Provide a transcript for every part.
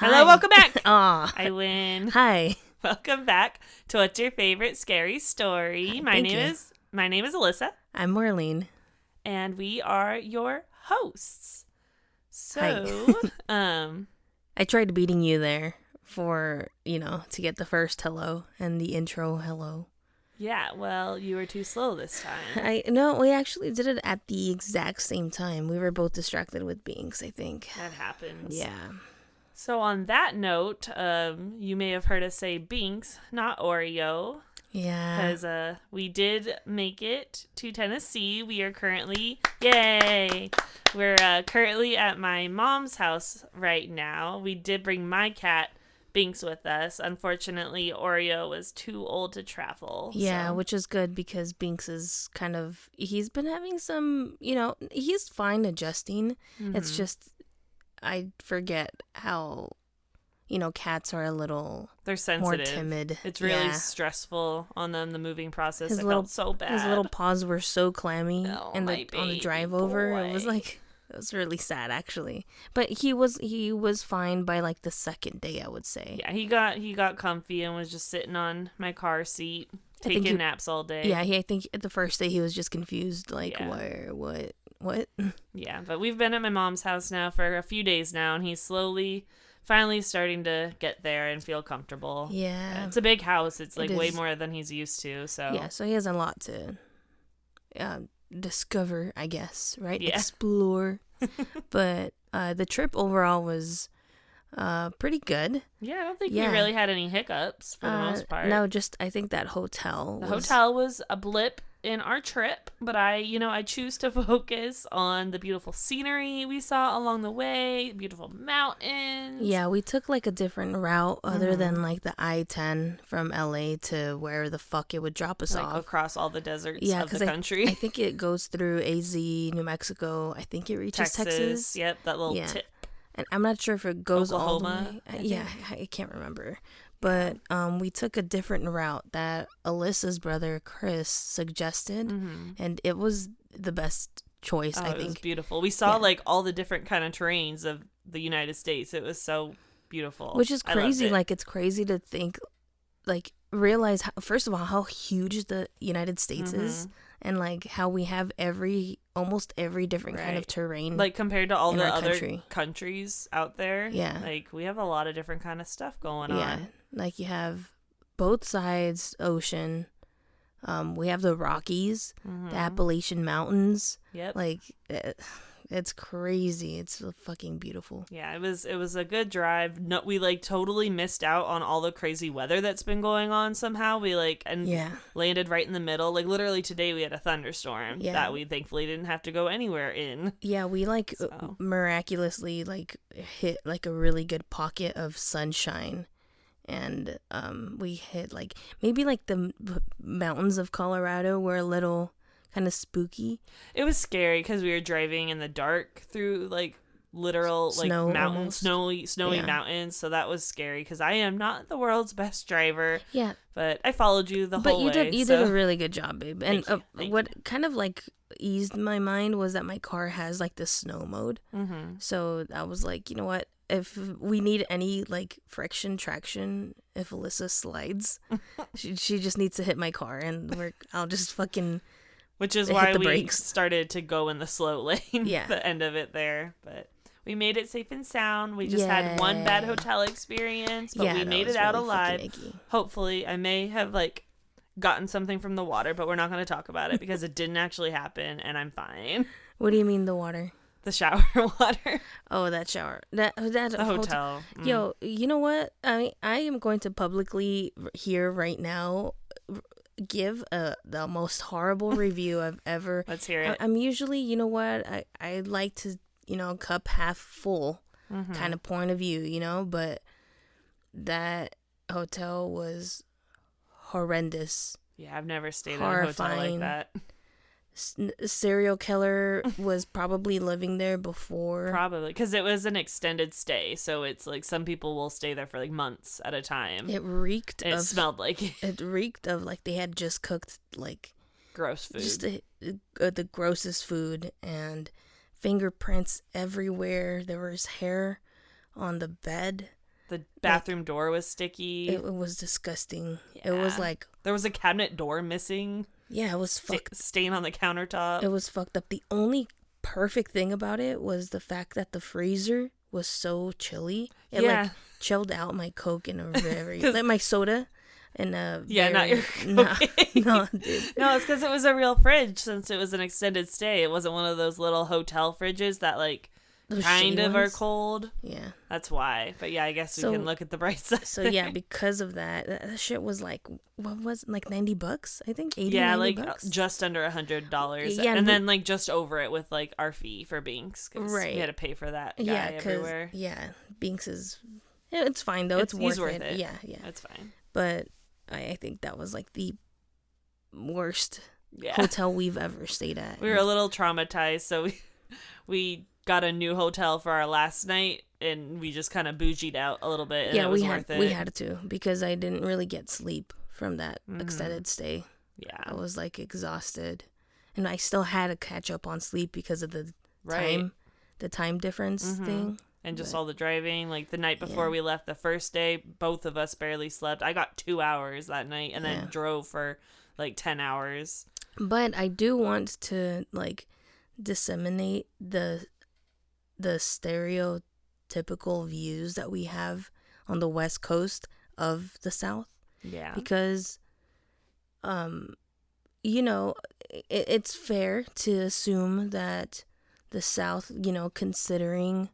Hello, welcome back. Aw. I win. Hi. Welcome back to What's Your Favorite Scary Story. My name is Alyssa. I'm Marlene. And we are your hosts. Hi. I tried beating you there for, to get the first hello and the intro hello. Yeah, well, you were too slow this time. No, we actually did it at the exact same time. We were both distracted with Binks, I think. That happens. Yeah. So on that note, you may have heard us say Binks, not Oreo. Yeah. Because we did make it to Tennessee. We are currently, yay! We're currently at my mom's house right now. We did bring my cat, Binks, with us. Unfortunately, Oreo was too old to travel. Yeah, which is good because Binks is he's been having some, he's fine adjusting. Mm-hmm. It's just, I forget how, cats are a little they're sensitive. More timid. It's really stressful on them, the moving process. It felt so bad. His little paws were so clammy on the drive over. Boy. It was really sad, actually. But he was fine by like the second day, I would say. Yeah, he got comfy and was just sitting on my car seat, taking naps all day. Yeah, I think the first day he was just confused, like, what? Yeah, but we've been at my mom's house now for a few days now, and he's finally starting to get there and feel comfortable. Yeah. It's a big house. It's like way more than he's used to, so. Yeah, so he has a lot to discover, I guess, right? Yeah. Explore. But the trip overall was pretty good. Yeah, I don't think we really had any hiccups for the most part. No, just I think that hotel was a blip in our trip, but I choose to focus on the beautiful scenery we saw along the way, beautiful mountains. Yeah, we took like a different route other than like the I-10 from LA to where the fuck it would drop us off. Across all the deserts of the country. I think it goes through AZ, New Mexico. I think it reaches Texas. Yep, that little tip. And I'm not sure if it goes Oklahoma, all the way. I can't remember. But we took a different route that Alyssa's brother Chris suggested, and it was the best choice. I think it was beautiful. We saw like all the different kind of terrains of the United States. It was so beautiful, which is crazy. Like it's crazy to think, like realize first of all how huge the United States is, and like how we have almost every different kind of terrain, like compared to all the other countries out there. Yeah, like we have a lot of different kind of stuff going on. Yeah. Like you have both sides ocean. We have the Rockies, the Appalachian Mountains. Yep. Like it's crazy. It's fucking beautiful. Yeah, it was a good drive. No, we like totally missed out on all the crazy weather that's been going on somehow. We landed right in the middle. Like literally today we had a thunderstorm that we thankfully didn't have to go anywhere in. Yeah, we miraculously hit like a really good pocket of sunshine. And we hit maybe the mountains of Colorado were a little kind of spooky. It was scary because we were driving in the dark through literal snow, mountains, snowy mountains. So that was scary because I am not the world's best driver. Yeah, but I followed you the whole way. But you did a really good job, babe. And what kind of eased my mind was that my car has the snow mode. Mm-hmm. So I was like, you know what? If we need any friction traction, if Alyssa slides, she just needs to hit my car, and I'll just fucking. Which is why we started to go in the slow lane. Yeah, the end of it there, but we made it safe and sound. We just had one bad hotel experience, but we made it out alive. Hopefully, I may have gotten something from the water, but we're not going to talk about it because it didn't actually happen, and I'm fine. What do you mean the water? The shower water. Oh, that shower. That the hotel. Yo, you know what? I am going to publicly here right now give the most horrible review I've ever. Let's hear it. I'm usually, you know what? I like to, cup half full kind of point of view, but that hotel was horrendous. Yeah, I've never stayed in a hotel like that. Serial killer was probably living there before. Probably, because it was an extended stay, so it's some people will stay there for months at a time. It reeked and it smelled like it. It reeked of they had just cooked gross food. Just the grossest food, and fingerprints everywhere. There was hair on the bed. The bathroom door was sticky. It was disgusting. Yeah. It was like... There was a cabinet door missing. Yeah, it was fucked. Stain on the countertop. It was fucked up. The only perfect thing about it was the fact that the freezer was so chilly. It like chilled out my Coke in a very... like my soda. In a not your Coke. No, dude. No, it's because it was a real fridge since it was an extended stay. It wasn't one of those little hotel fridges that like... Those kind of are cold. Yeah. That's why. But yeah, I guess we can look at the bright side. So yeah, because of that shit was like, what was it? Like $90, I think? 80, yeah, $90 like bucks? Just under $100. Yeah, and then like just over it with like our fee for Binks. Right. We had to pay for that guy everywhere. Yeah, Binks is, it's fine though. It's worth it. Yeah. It's fine. But I think that was like the worst hotel we've ever stayed at. We were a little traumatized, so we got a new hotel for our last night, and we just kind of bougied out a little bit, and it was worth it. We had to, because I didn't really get sleep from that extended stay. Yeah. I was like exhausted, and I still had to catch up on sleep because of the time difference thing. And just all the driving. Like the night before we left the first day, both of us barely slept. I got 2 hours that night, and then drove for like 10 hours. But I do want to like disseminate the stereotypical views that we have on the West Coast of the South. Yeah. Because, you know, it's fair to assume that the South, you know, considering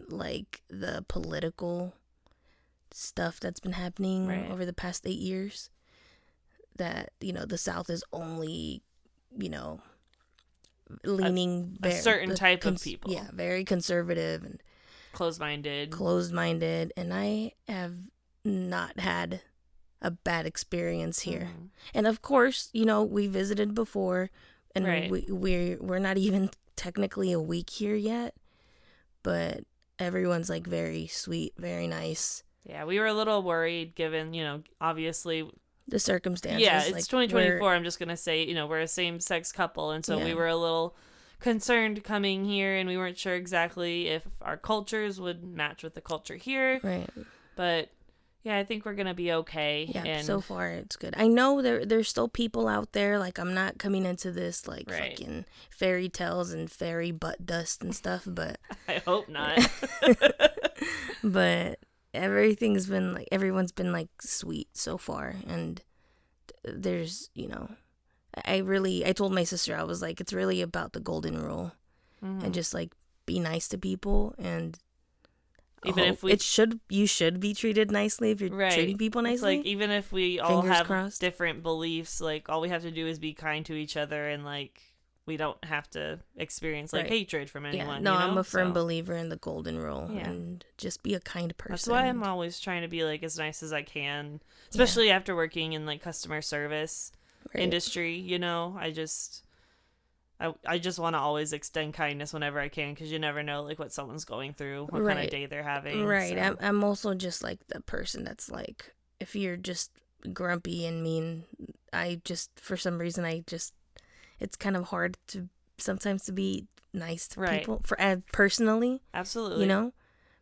like the political stuff that's been happening over the past 8 years, that, you know, the South is only, you know, leaning a certain type of people. Yeah, very conservative and closed-minded, and I have not had a bad experience here. And of course, you know, we visited before, and we're not even technically a week here yet, but everyone's like very sweet, very nice. Yeah, we were a little worried given, you know, obviously the circumstances. Yeah, it's like 2024. I'm just going to say, you know, we're a same-sex couple. And so we were a little concerned coming here, and we weren't sure exactly if our cultures would match with the culture here. Right. But, yeah, I think we're going to be okay. Yeah, and so far it's good. I know there's still people out there. Like, I'm not coming into this, like, fucking fairy tales and fairy butt dust and stuff, but... I hope not. But... everyone's been like sweet so far, and there's, you know, I told my sister, I was like, it's really about the golden rule, and just like be nice to people, and even if you should be treated nicely if you're treating people nicely. It's like, even if we all have different beliefs, like all we have to do is be kind to each other, and like we don't have to experience like hatred from anyone. Yeah. No, you know? I'm a firm believer in the golden rule, and just be a kind person. That's why I'm always trying to be like as nice as I can, especially after working in like customer service industry. You know, I just want to always extend kindness whenever I can, because you never know like what someone's going through, what kind of day they're having. Right. So. I'm also just like the person that's like, if you're just grumpy and mean, for some reason it's kind of hard to sometimes to be nice to people personally. Absolutely. You know,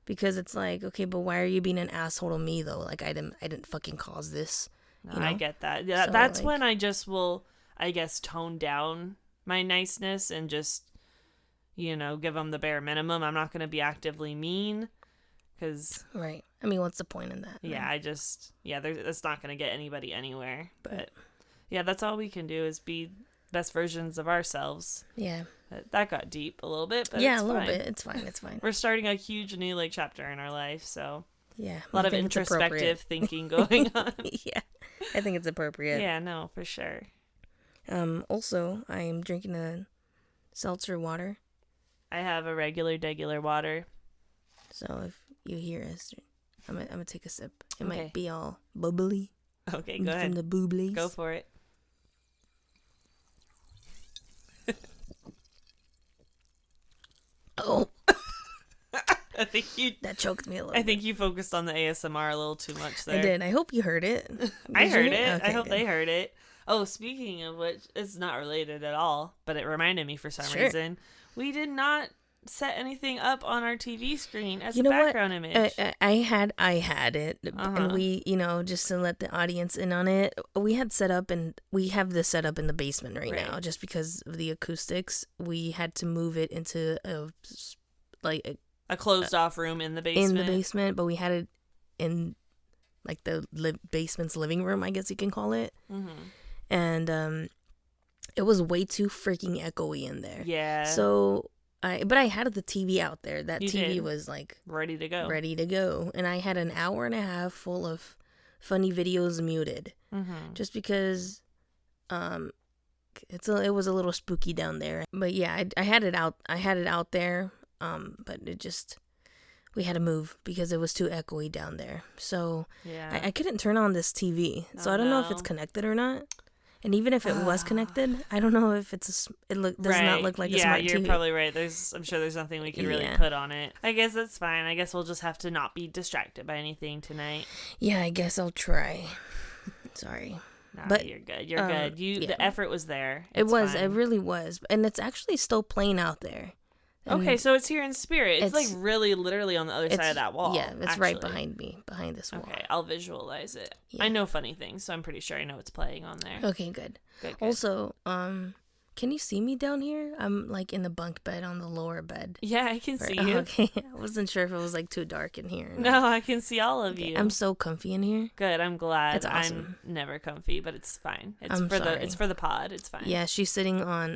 because it's like, okay, but why are you being an asshole to me though? Like I didn't fucking cause this. No, I get that. Yeah, so, that's like, when I just will, I guess, tone down my niceness and just, you know, give them the bare minimum. I'm not going to be actively mean, because I mean, what's the point in that? Yeah, that's not going to get anybody anywhere. But yeah, that's all we can do is be best versions of ourselves. Yeah. That got deep a little bit, but yeah, a little bit. It's fine. We're starting a huge new like chapter in our life, so yeah, a lot of introspective thinking going on. Yeah, I think it's appropriate. Yeah, no, for sure. Also, I am drinking a seltzer water. I have a regular water. So if you hear us, I'm gonna take a sip. It might be all bubbly. Okay, go ahead. From the booblies. Go for it. Oh. I think that choked me a little. I think you focused on the ASMR a little too much there. I did. I hope you heard it. I heard it. Okay, I hope they heard it. Oh, speaking of which, it's not related at all, but it reminded me for some reason. We did not set anything up on our TV screen as a background image. I had it, and we, just to let the audience in on it, we have this set up in the basement right now, just because of the acoustics. We had to move it into a closed off room in the basement. But we had it in like the basement's living room, I guess you can call it. And it was way too freaking echoey in there. Yeah. So but I had the TV out there. That TV was like ready to go. And I had an hour and a half full of funny videos muted, just because it was a little spooky down there. But yeah, I had it out. I had it out there. But we had to move because it was too echoey down there. So yeah, I couldn't turn on this TV. So I don't know if it's connected or not. And even if it was connected, I don't know if does not look like a smart TV. Yeah, you're probably right. I'm sure there's nothing we can really put on it. I guess that's fine. I guess we'll just have to not be distracted by anything tonight. Yeah, I guess I'll try. Sorry. No, but you're good. You're good. The effort was there. It really was. And it's actually still playing out there. Okay, so it's here in spirit. It's like really literally on the other side of that wall. Yeah, it's right behind me, behind this wall. Okay, I'll visualize it. Yeah. I know funny things, so I'm pretty sure I know what's playing on there. Okay, good. Also, can you see me down here? I'm like in the bunk bed on the lower bed. Yeah, I can see you. Okay, I wasn't sure if it was like too dark in here. No, I can see all of you. I'm so comfy in here. Good, I'm glad. It's awesome. I'm never comfy, but it's fine. It's for the pod. It's fine. Yeah, she's sitting on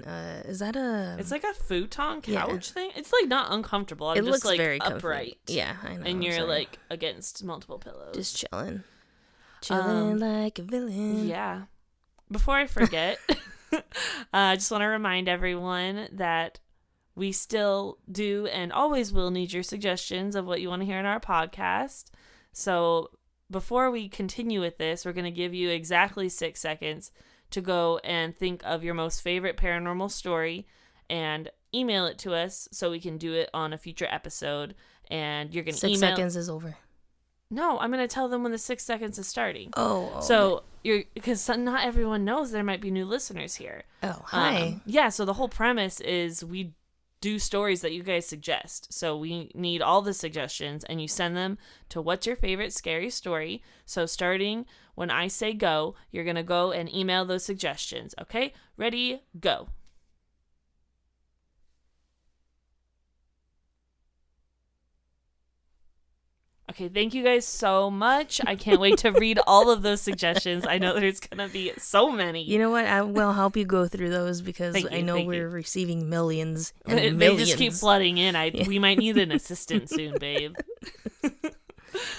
is that a? It's like a futon couch thing. It's like not uncomfortable. It looks like very upright. Comfy. Yeah, I know. And you're like against multiple pillows. Just chilling like a villain. Yeah. Before I forget. I just want to remind everyone that we still do and always will need your suggestions of what you want to hear in our podcast. So before we continue with this, we're going to give you exactly 6 seconds to go and think of your most favorite paranormal story and email it to us so we can do it on a future episode. And you're going to 6 seconds is over. No, I'm going to tell them when the 6 seconds is starting. Oh. So because not everyone knows there might be new listeners here. Oh, hi. Yeah, so the whole premise is we do stories that you guys suggest. So we need all the suggestions, and you send them to what's your favorite scary story. So starting when I say go, you're going to go and email those suggestions. Okay? Ready? Go. Okay, thank you guys so much. I can't wait to read all of those suggestions. I know there's going to be so many. You know what? I will help you go through those because I know we're receiving millions and millions. They just keep flooding in. We might need an assistant soon, babe.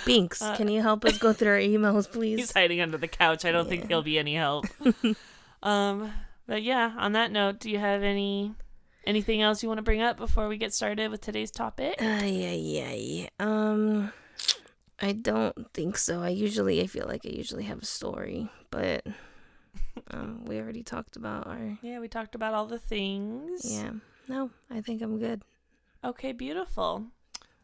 Binks, can you help us go through our emails, please? He's hiding under the couch. I don't think he'll be any help. But yeah, on that note, do you have anything else you want to bring up before we get started with today's topic? I don't think so. I feel like I usually have a story, but we already talked about we talked about all the things. Yeah. No, I think I'm good. Okay, beautiful.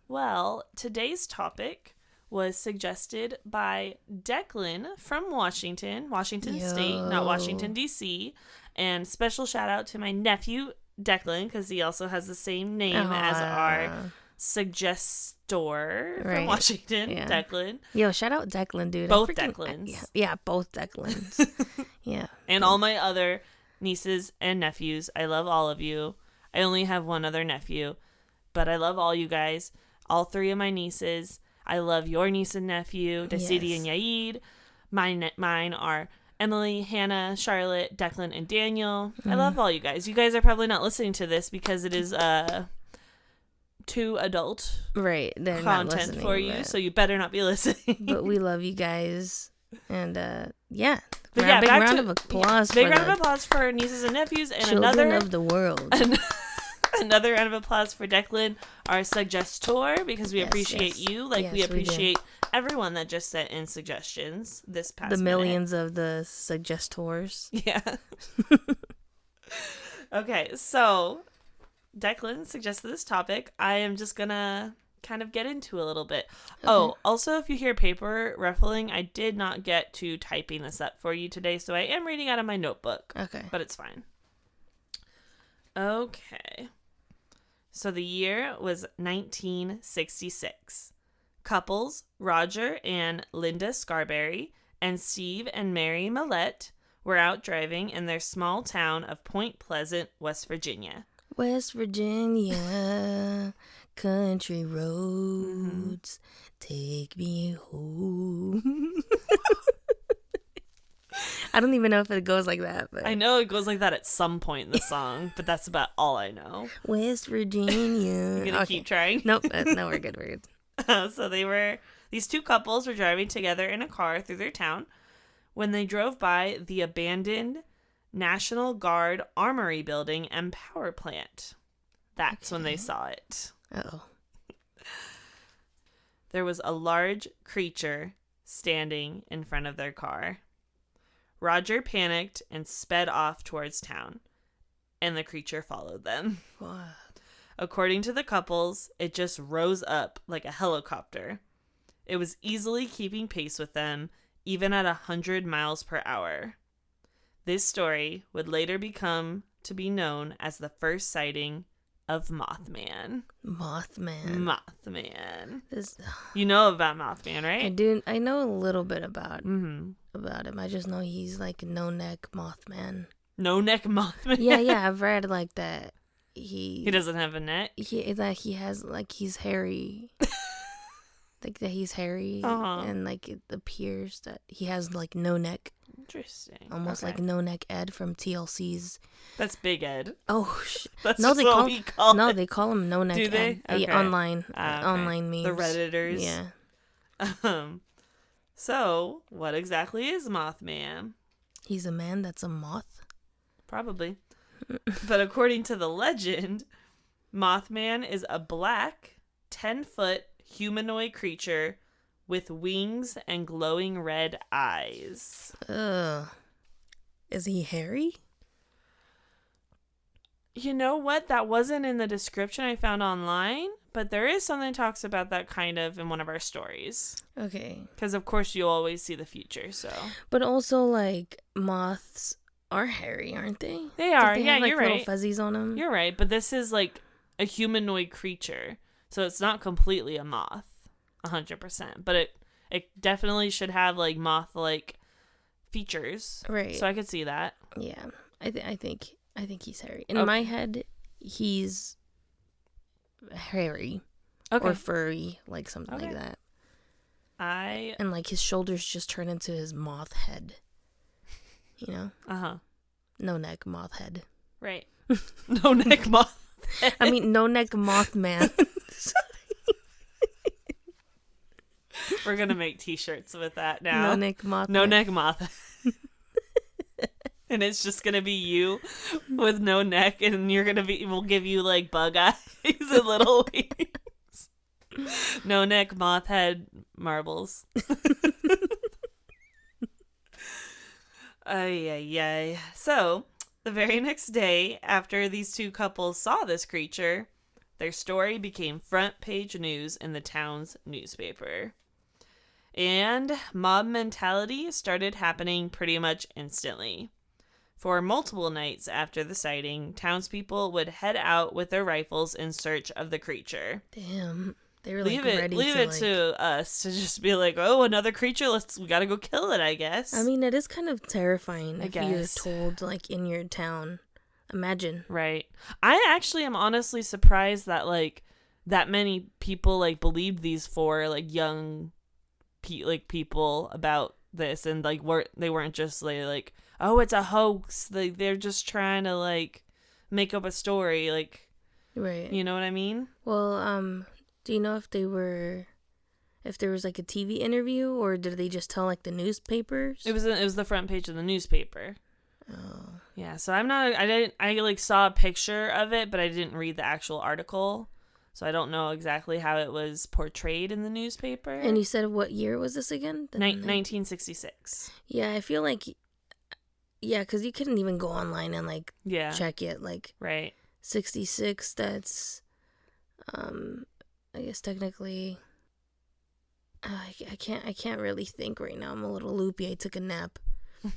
Well, today's topic was suggested by Declan from Washington State, not Washington, D.C. And special shout out to my nephew, Declan, because he also has the same name as our suggestor from Washington, Declan. Yo, shout out Declan, dude. Both Declans. Yeah, both Declans. Yeah. And all my other nieces and nephews. I love all of you. I only have one other nephew, but I love all you guys. All 3 of my nieces. I love your niece and nephew, Desidi and Yaid. Mine are Emily, Hannah, Charlotte, Declan, and Daniel. I love all you guys. You guys are probably not listening to this because it is too adult content for you, so you better not be listening. But we love you guys, and big round of applause for our nieces and nephews, and children of the world. Another round of applause for Declan, our suggestor, because we appreciate you. We appreciate everyone that just sent in suggestions this past minute. Millions of the suggestors. Yeah. Okay, so Declan suggested this topic. I am just gonna kind of get into a little bit. Okay. Oh, also, if you hear paper ruffling, I did not get to typing this up for you today, so I am reading out of my notebook. Okay. But it's fine. Okay. So the year was 1966. Couples Roger and Linda Scarberry and Steve and Mary Millette were out driving in their small town of Point Pleasant, West Virginia. West Virginia, country roads, take me home. I don't even know if it goes like that. But I know it goes like that at some point in the song, but that's about all I know. West Virginia. You gonna keep trying? Nope. No, we're good. We're good. So these two couples were driving together in a car through their town when they drove by the abandoned National Guard Armory building and power plant. That's when they saw it. Uh-oh. There was a large creature standing in front of their car. Roger panicked and sped off towards town, and the creature followed them. What? According to the couples, it just rose up like a helicopter. It was easily keeping pace with them, even at 100 miles per hour. This story would later become to be known as the first sighting of Mothman. Mothman. You know about Mothman, right? I do. I know a little bit about him. I just know he's like no-neck Mothman. No-neck Mothman? Yeah. I've read like that. He doesn't have a neck? That he has, like, he's hairy. Like that he's hairy. And like it appears that he has like no neck. Interesting. Almost like No Neck Ed from TLC's. That's Big Ed. Oh, that's no, they call him No Neck Ed. Do they? Okay. Yeah, online memes. The Redditors. Yeah. So, what exactly is Mothman? He's a man that's a moth? Probably. But according to the legend, Mothman is a black, 10-foot humanoid creature with wings and glowing red eyes. Is he hairy? You know what? That wasn't in the description I found online, but there is something that talks about that kind of in one of our stories. Okay. Because, of course, you always see the future, so. But also, like, moths are hairy, aren't they? They are, they yeah, have, like, you're right. Little fuzzies on them. You're right, but this is, like, a humanoid creature, so it's not completely a moth, 100%. But it definitely should have, like, moth-like features. Right. So I could see that. Yeah. I think he's hairy. In my head, he's hairy. Okay. Or furry, like something like that. And like his shoulders just turn into his moth head. You know? Uh-huh. No neck moth head. Right. No neck moth head. I mean, no neck Mothman. We're going to make t-shirts with that now. No neck moth. No neck moth. And it's just going to be you with no neck, and we'll give you like bug eyes and little wings. No neck moth head marbles. Ay. So, the very next day after these two couples saw this creature, their story became front page news in the town's newspaper. And mob mentality started happening pretty much instantly. For multiple nights after the sighting, townspeople would head out with their rifles in search of the creature. Damn. They were Leave it to us to just be like, oh, another creature, we gotta go kill it, I guess. I mean, it is kind of terrifying if you're told, like, in your town. Imagine. Right. I actually am honestly surprised that, like, that many people, like, believed these four, like, young people about this, and, like, they weren't just, like, oh, it's a hoax. They're just trying to, like, make up a story, like, right. You know what I mean? Well, do you know if there was like a TV interview, or did they just tell like the newspapers? It was the front page of the newspaper. Oh. Yeah, so I like saw a picture of it, but I didn't read the actual article. So I don't know exactly how it was portrayed in the newspaper. And you said what year was this again? 1966. Yeah, I feel like because you couldn't even go online and like check it, like right. 66, that's I guess technically I can't really think right now. I'm a little loopy. I took a nap.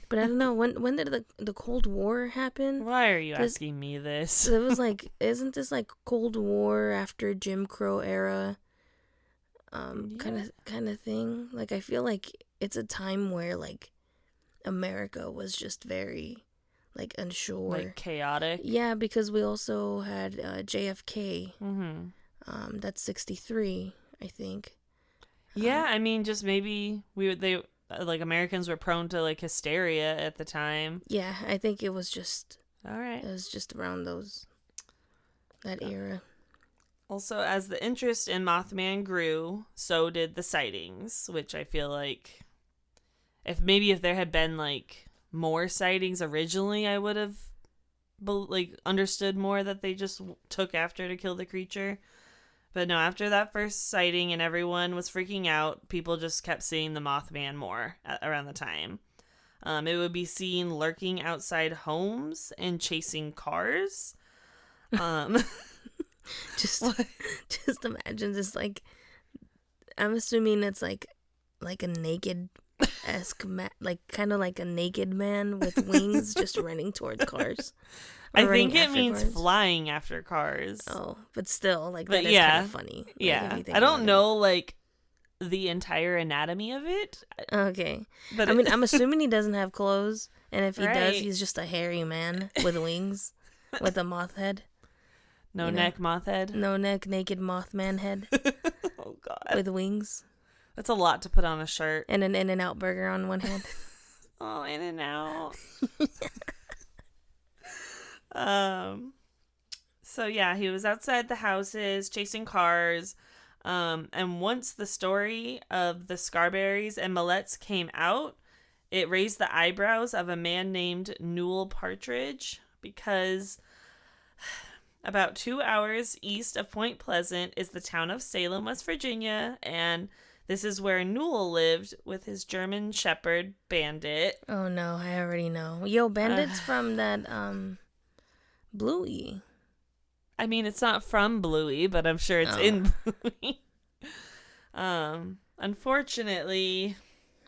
But I don't know, when did the Cold War happen? Why are you asking me this? It was like, isn't this like Cold War after Jim Crow era kind of thing? Like, I feel like it's a time where like America was just very like unsure, like chaotic. Yeah, because we also had JFK. That's 63, I think. Yeah, I mean, just maybe they like Americans were prone to like hysteria at the time. Yeah, I think it was just all right. It was just around that era. Also, as the interest in Mothman grew, so did the sightings, which I feel like if there had been like more sightings originally, I would have like understood more that they just took after to kill the creature. But no, after that first sighting and everyone was freaking out, people just kept seeing the Mothman more around the time. It would be seen lurking outside homes and chasing cars. Just imagine this, like, I'm assuming it's like a naked-esque like kind of like a naked man with wings just running towards cars. I think it means cars. Flying after cars. Oh, but still, like, that is kind of funny. Yeah. Like, I don't know, like, the entire anatomy of it. Okay. But I mean, I'm assuming he doesn't have clothes, and if he does, he's just a hairy man with wings, with a moth head. No neck, moth head? No neck, naked Mothman head. Oh, God. With wings. That's a lot to put on a shirt. And an In-N-Out burger on one head. Oh, In-N-Out. So yeah, he was outside the houses chasing cars. And once the story of the Scarberries and Millettes came out, it raised the eyebrows of a man named Newell Partridge, because about 2 hours east of Point Pleasant is the town of Salem, West Virginia, and this is where Newell lived with his German Shepherd, Bandit. Oh no, I already know. Yo, Bandit's from that, Bluey. I mean, it's not from Bluey, but I'm sure it's in Bluey. Unfortunately,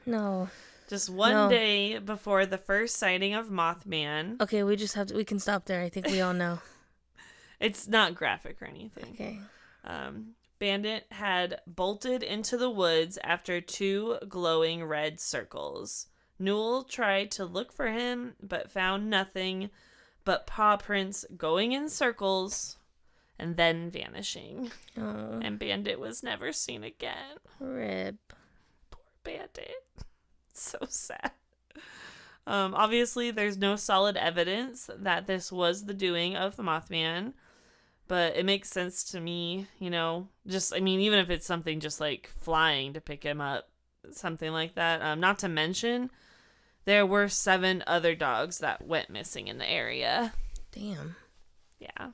no. Just one day before the first sighting of Mothman. Okay, we can stop there. I think we all know. It's not graphic or anything. Okay. Bandit had bolted into the woods after 2 glowing red circles. Newell tried to look for him, but found nothing but paw prints going in circles and then vanishing. Oh. And Bandit was never seen again. Rip. Poor Bandit. So sad. Obviously, there's no solid evidence that this was the doing of the Mothman, but it makes sense to me, even if it's something just like flying to pick him up, something like that. Not to mention, there were 7 other dogs that went missing in the area. Damn. Yeah.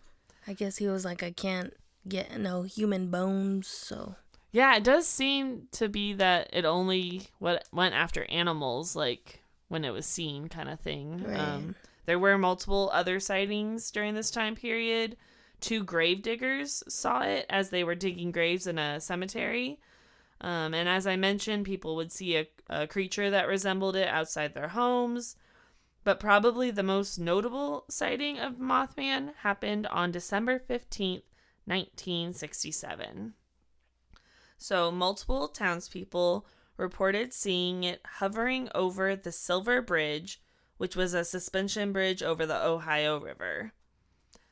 I guess he was like, I can't get no human bones, so. Yeah, it does seem to be that it only went after animals, like when it was seen, kind of thing. Right. There were multiple other sightings during this time period. 2 grave diggers saw it as they were digging graves in a cemetery. And as I mentioned, people would see a creature that resembled it outside their homes. But probably the most notable sighting of Mothman happened on December 15th, 1967. So multiple townspeople reported seeing it hovering over the Silver Bridge, which was a suspension bridge over the Ohio River.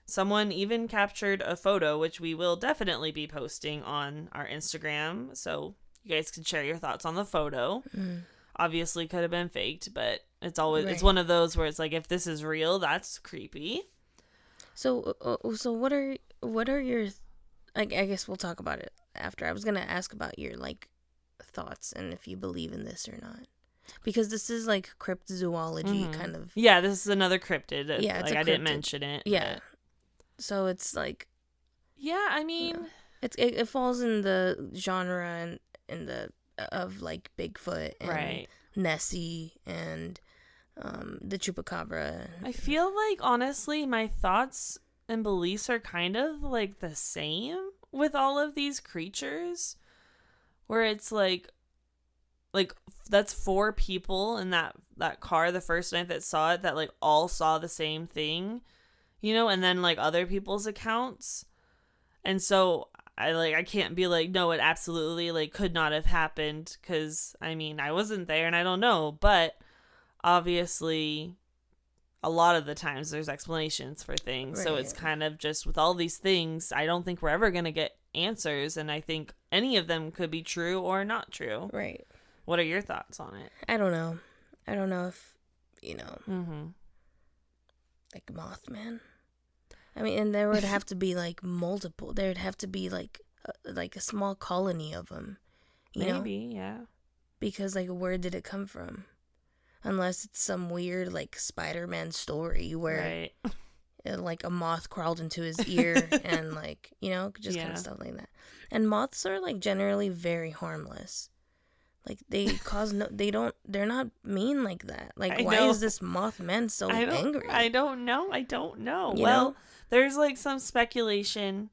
Someone even captured a photo, which we will definitely be posting on our Instagram, so you guys can share your thoughts on the photo. Obviously could have been faked, but it's always it's one of those where it's like, if this is real, that's creepy. So what are your, I guess we'll talk about it after. I was gonna ask about your like thoughts and if you believe in this or not, because this is like cryptozoology kind of. Yeah, this is another cryptid. Yeah, it's I didn't mention it. Yeah, so it's like. Yeah, I mean, it falls in the genre and in the of like Bigfoot and Nessie and the Chupacabra. I feel like, honestly, my thoughts and beliefs are kind of like the same with all of these creatures, where it's like like, that's 4 people in that car the first night that saw it, that, like, all saw the same thing, you know, and then, like, other people's accounts. And so I can't be like, no, it absolutely, like, could not have happened, because, I mean, I wasn't there and I don't know, but obviously a lot of the times there's explanations for things. Right. So it's kind of just with all these things, I don't think we're ever going to get answers, and I think any of them could be true or not true. Right. What are your thoughts on it? I don't know if, you know, like Mothman. I mean, and there would have to be like multiple. There would have to be like a small colony of them. Maybe, yeah. Because like, where did it come from? Unless it's some weird like Spider-Man story where like a moth crawled into his ear and like, you know, just kind of stuff like that. And moths are like generally very harmless. Like they're not mean like that. Like, why is this Mothman so angry? I don't know. You know? There's like some speculation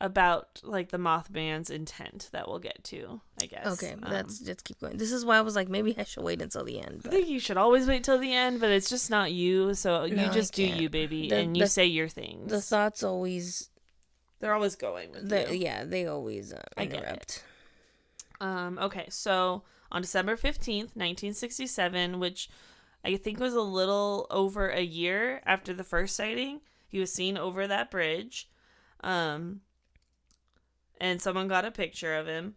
about like the Mothman's intent that we'll get to, I guess. Okay, let's keep going. This is why I was like, maybe I should wait until the end. But I think you should always wait till the end, but it's just not you, so you just do you, baby, and you say your things. The thoughts always... They're always going with you. Yeah, they always interrupt. Okay, so on December 15th, 1967, which I think was a little over a year after the first sighting, he was seen over that bridge. And someone got a picture of him.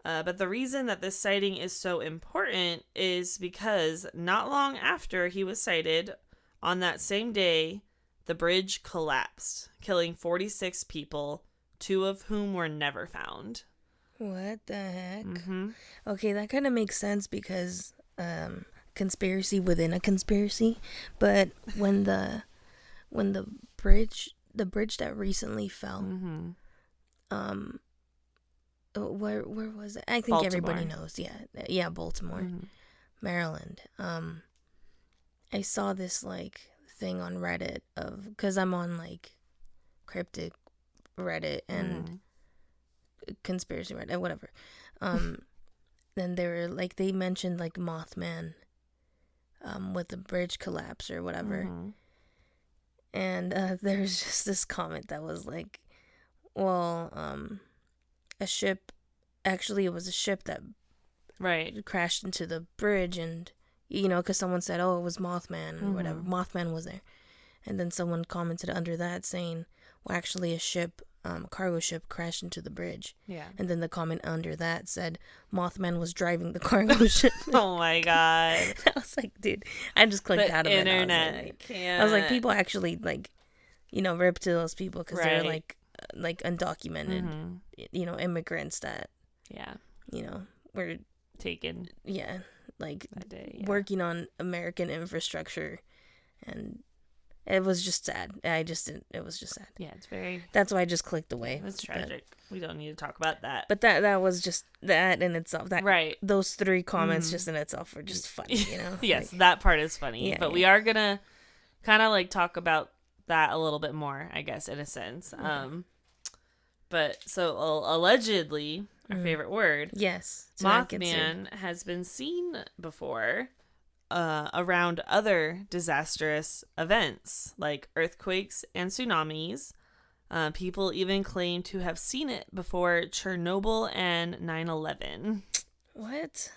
But the reason that this sighting is so important is because not long after he was sighted, on that same day, the bridge collapsed, killing 46 people, 2 of whom were never found. What the heck? Mm-hmm. Okay, that kind of makes sense because conspiracy within a conspiracy. But when the bridge that recently fell, where was it? I think Baltimore. Everybody knows. Yeah, Baltimore, Maryland. I saw this like thing on Reddit because I'm on like cryptic Reddit and conspiracy Reddit, whatever. Then they mentioned like Mothman, with the bridge collapse or whatever. And there's just this comment that was like, well, a ship, actually it was a ship that crashed into the bridge, and, you know, because someone said, oh, it was Mothman or whatever. Mothman was there. And then someone commented under that saying, well, actually a ship, cargo ship crashed into the bridge. Yeah. And then the comment under that said, Mothman was driving the cargo ship. Oh my God. I was like, dude, I just clicked out of internet. I was like, people actually like, you know, rip to those people because they're like undocumented, you know, immigrants that, you know, were taken. Yeah. Like that day, working on American infrastructure, and it was just sad. It was just sad. Yeah, it's very... That's why I just clicked away. It's tragic. We don't need to talk about that. But that was just that in itself. Those 3 comments just in itself were just funny, you know? Yes, like, that part is funny. But we are going to kind of like talk about that a little bit more, I guess, in a sense. But so allegedly, our favorite word. Yes. Mothman has been seen before around other disastrous events like earthquakes and tsunamis. People even claim to have seen it before Chernobyl and 9/11. What?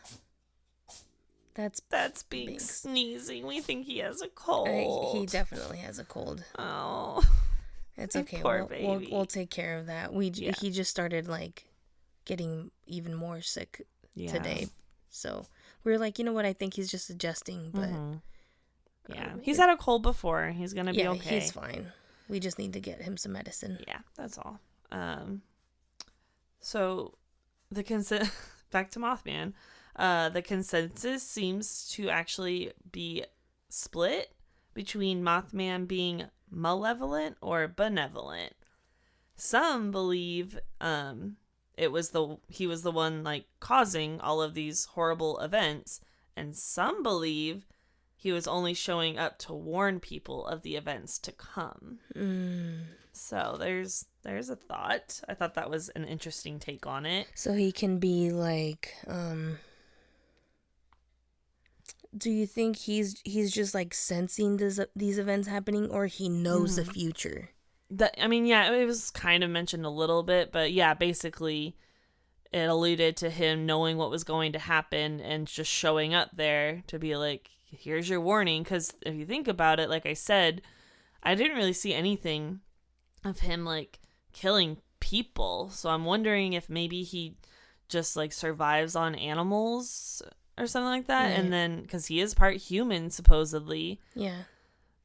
That's being sneezing. We think he has a cold. He definitely has a cold. Oh, it's okay. Poor baby. We'll take care of that. He just started like getting even more sick today, so we were like, you know what? I think he's just adjusting, but he's had a cold before. He's gonna be okay. He's fine. We just need to get him some medicine. Yeah, that's all. So back to Mothman. The consensus seems to actually be split between Mothman being malevolent or benevolent. Some believe he was the one like causing all of these horrible events, and some believe he was only showing up to warn people of the events to come. So there's a thought. I thought that was an interesting take on it. So he can be like do you think he's just like sensing these events happening, or he knows the future? It was kind of mentioned a little bit, but yeah, basically it alluded to him knowing what was going to happen and just showing up there to be like, here's your warning. Because if you think about it, like I said, I didn't really see anything of him like killing people. So I'm wondering if maybe he just like survives on animals or something like that. Right. And then, because he is part human, supposedly. Yeah.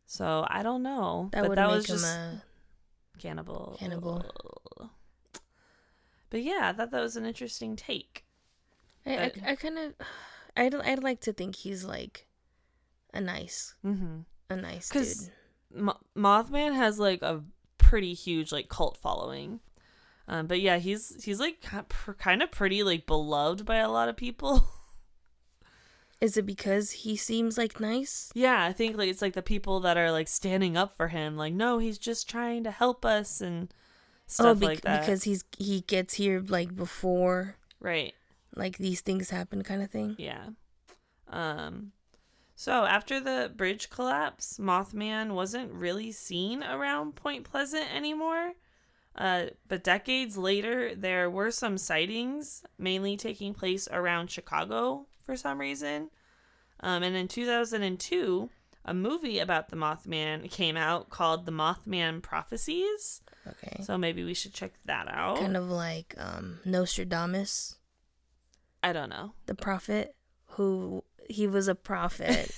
So I don't know. That was just a cannibal. But yeah, I thought that was an interesting take. I'd like to think he's like a nice dude. Mothman has like a pretty huge like cult following. But yeah, he's like kind of pretty like beloved by a lot of people. Is it because he seems like nice? Yeah, I think like it's like the people that are like standing up for him, like, no, he's just trying to help us and stuff like that. Because he gets here like before, right? Like these things happen, kind of thing. Yeah. So after the bridge collapse, Mothman wasn't really seen around Point Pleasant anymore. But decades later, there were some sightings, mainly taking place around Chicago for some reason. And in 2002, a movie about the Mothman came out called The Mothman Prophecies. Okay. So maybe we should check that out. Kind of like Nostradamus. I don't know. The prophet, he was a prophet.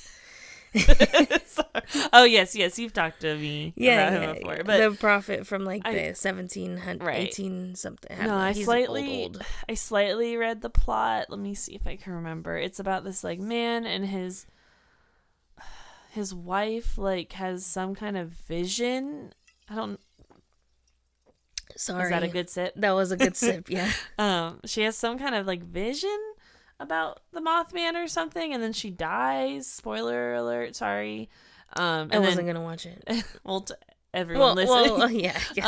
Oh yes, you've talked to me about him before. But the prophet from like the 1700, right. 18 something. No, I slightly read the plot. Let me see if I can remember. It's about this like man and his wife like has some kind of vision. Sorry. Is that a good sip? That was a good sip, yeah. She has some kind of like vision about the Mothman or something, and then she dies. Spoiler alert, sorry. I wasn't gonna watch it. Well, everyone listening. Well, yeah. I guess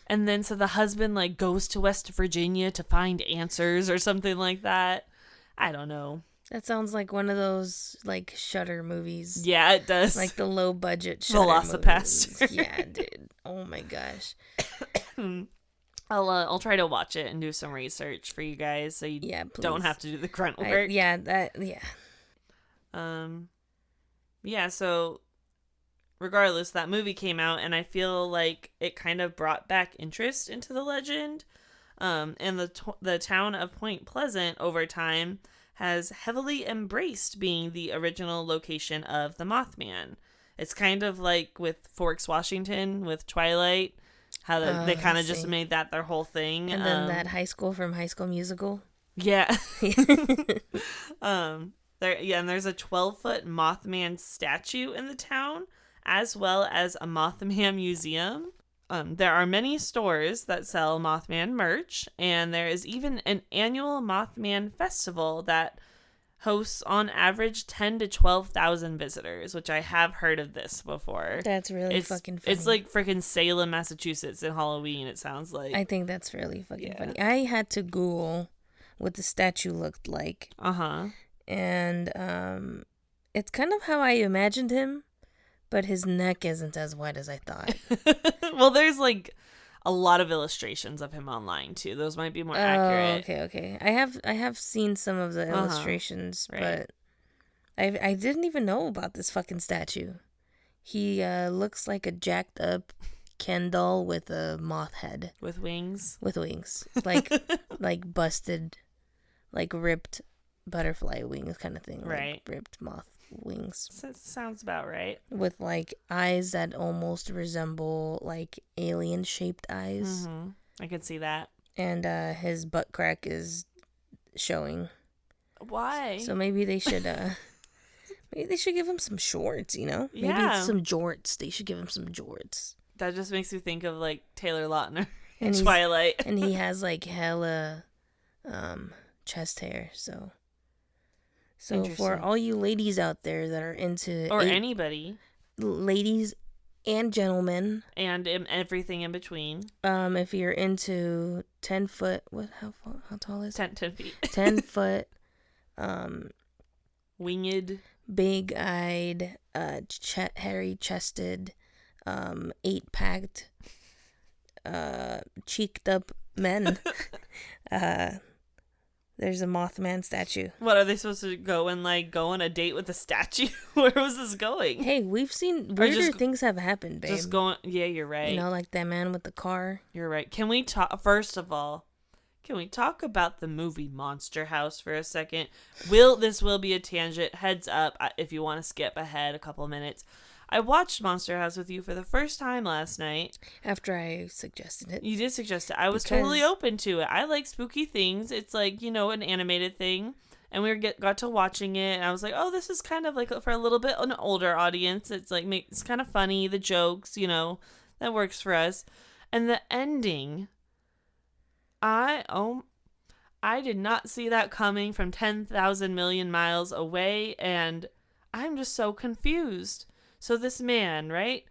and then so the husband like goes to West Virginia to find answers or something like that. I don't know. That sounds like one of those like Shudder movies. Yeah, it does. Like the low budget Shudder Velocipaster. movies. Yeah, dude. Oh my gosh. I'll try to watch it and do some research for you guys so you don't have to do the grunt work. So regardless, that movie came out and I feel like it kind of brought back interest into the legend. And the town of Point Pleasant over time has heavily embraced being the original location of the Mothman. It's kind of like with Forks, Washington with Twilight. How they kind of just made that their whole thing. And then that high school from High School Musical. Yeah. And there's a 12-foot Mothman statue in the town, as well as a Mothman museum. There are many stores that sell Mothman merch, and there is even an annual Mothman festival that hosts on average 10 to 12,000 visitors, which I have heard of this before. That's really fucking funny. It's like freaking Salem, Massachusetts in Halloween, it sounds like. I think that's really fucking funny. I had to Google what the statue looked like. Uh-huh. And it's kind of how I imagined him, but his neck isn't as wide as I thought. Well, there's like a lot of illustrations of him online too. Those might be more accurate. Okay. I have seen some of the illustrations, but I didn't even know about this fucking statue. He looks like a jacked up Ken doll with a moth head. With wings? With wings. Like busted, like ripped butterfly wings kind of thing. Right. Like ripped moth wings. Sounds about right. With like eyes that almost resemble like alien shaped eyes. Mm-hmm. I could see that. And his butt crack is showing. Why? So maybe they should give him some shorts, you know? Maybe some jorts. They should give him some jorts. That just makes me think of like Taylor Lautner in Twilight. And he has like hella chest hair, so for all you ladies out there that are into anybody, ladies and gentlemen, and everything in between, if you're into 10 foot, how tall is 10 feet 10 foot winged, big-eyed, hairy-chested, 8-packed, cheeked-up men. There's a Mothman statue. What, are they supposed to go on a date with the statue? Where was this going? Hey, we've seen weirder things have happened, babe. Yeah, you're right. You know, like that man with the car. You're right. Can we talk, first of all, can we talk about the movie Monster House for a second? This will be a tangent. Heads up if you want to skip ahead a couple minutes. I watched Monster House with you for the first time last night. After I suggested it. You did suggest it. I was totally open to it. I like spooky things. It's like, an animated thing. And we got to watching it. And I was like, oh, this is kind of like for a little bit an older audience. It's like, it's kind of funny. The jokes, that works for us. And the ending, I did not see that coming from 10,000 million miles away. And I'm just so confused. So this man, right?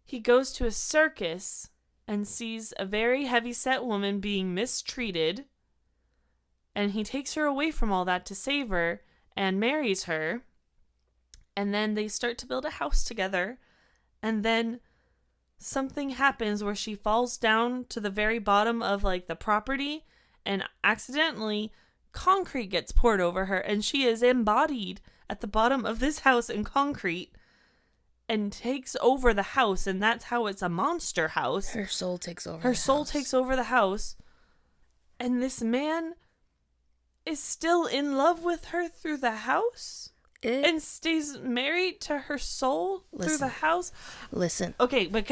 He goes to a circus and sees a very heavy-set woman being mistreated. And he takes her away from all that to save her and marries her. And then they start to build a house together. And then something happens where she falls down to the very bottom of the property. And accidentally, concrete gets poured over her. And she is embodied at the bottom of this house in concrete. And takes over the house, and that's how it's a monster house. Her soul takes over. Her soul takes over the house, and this man is still in love with her through the house, and stays married to her soul through the house. Listen, okay, but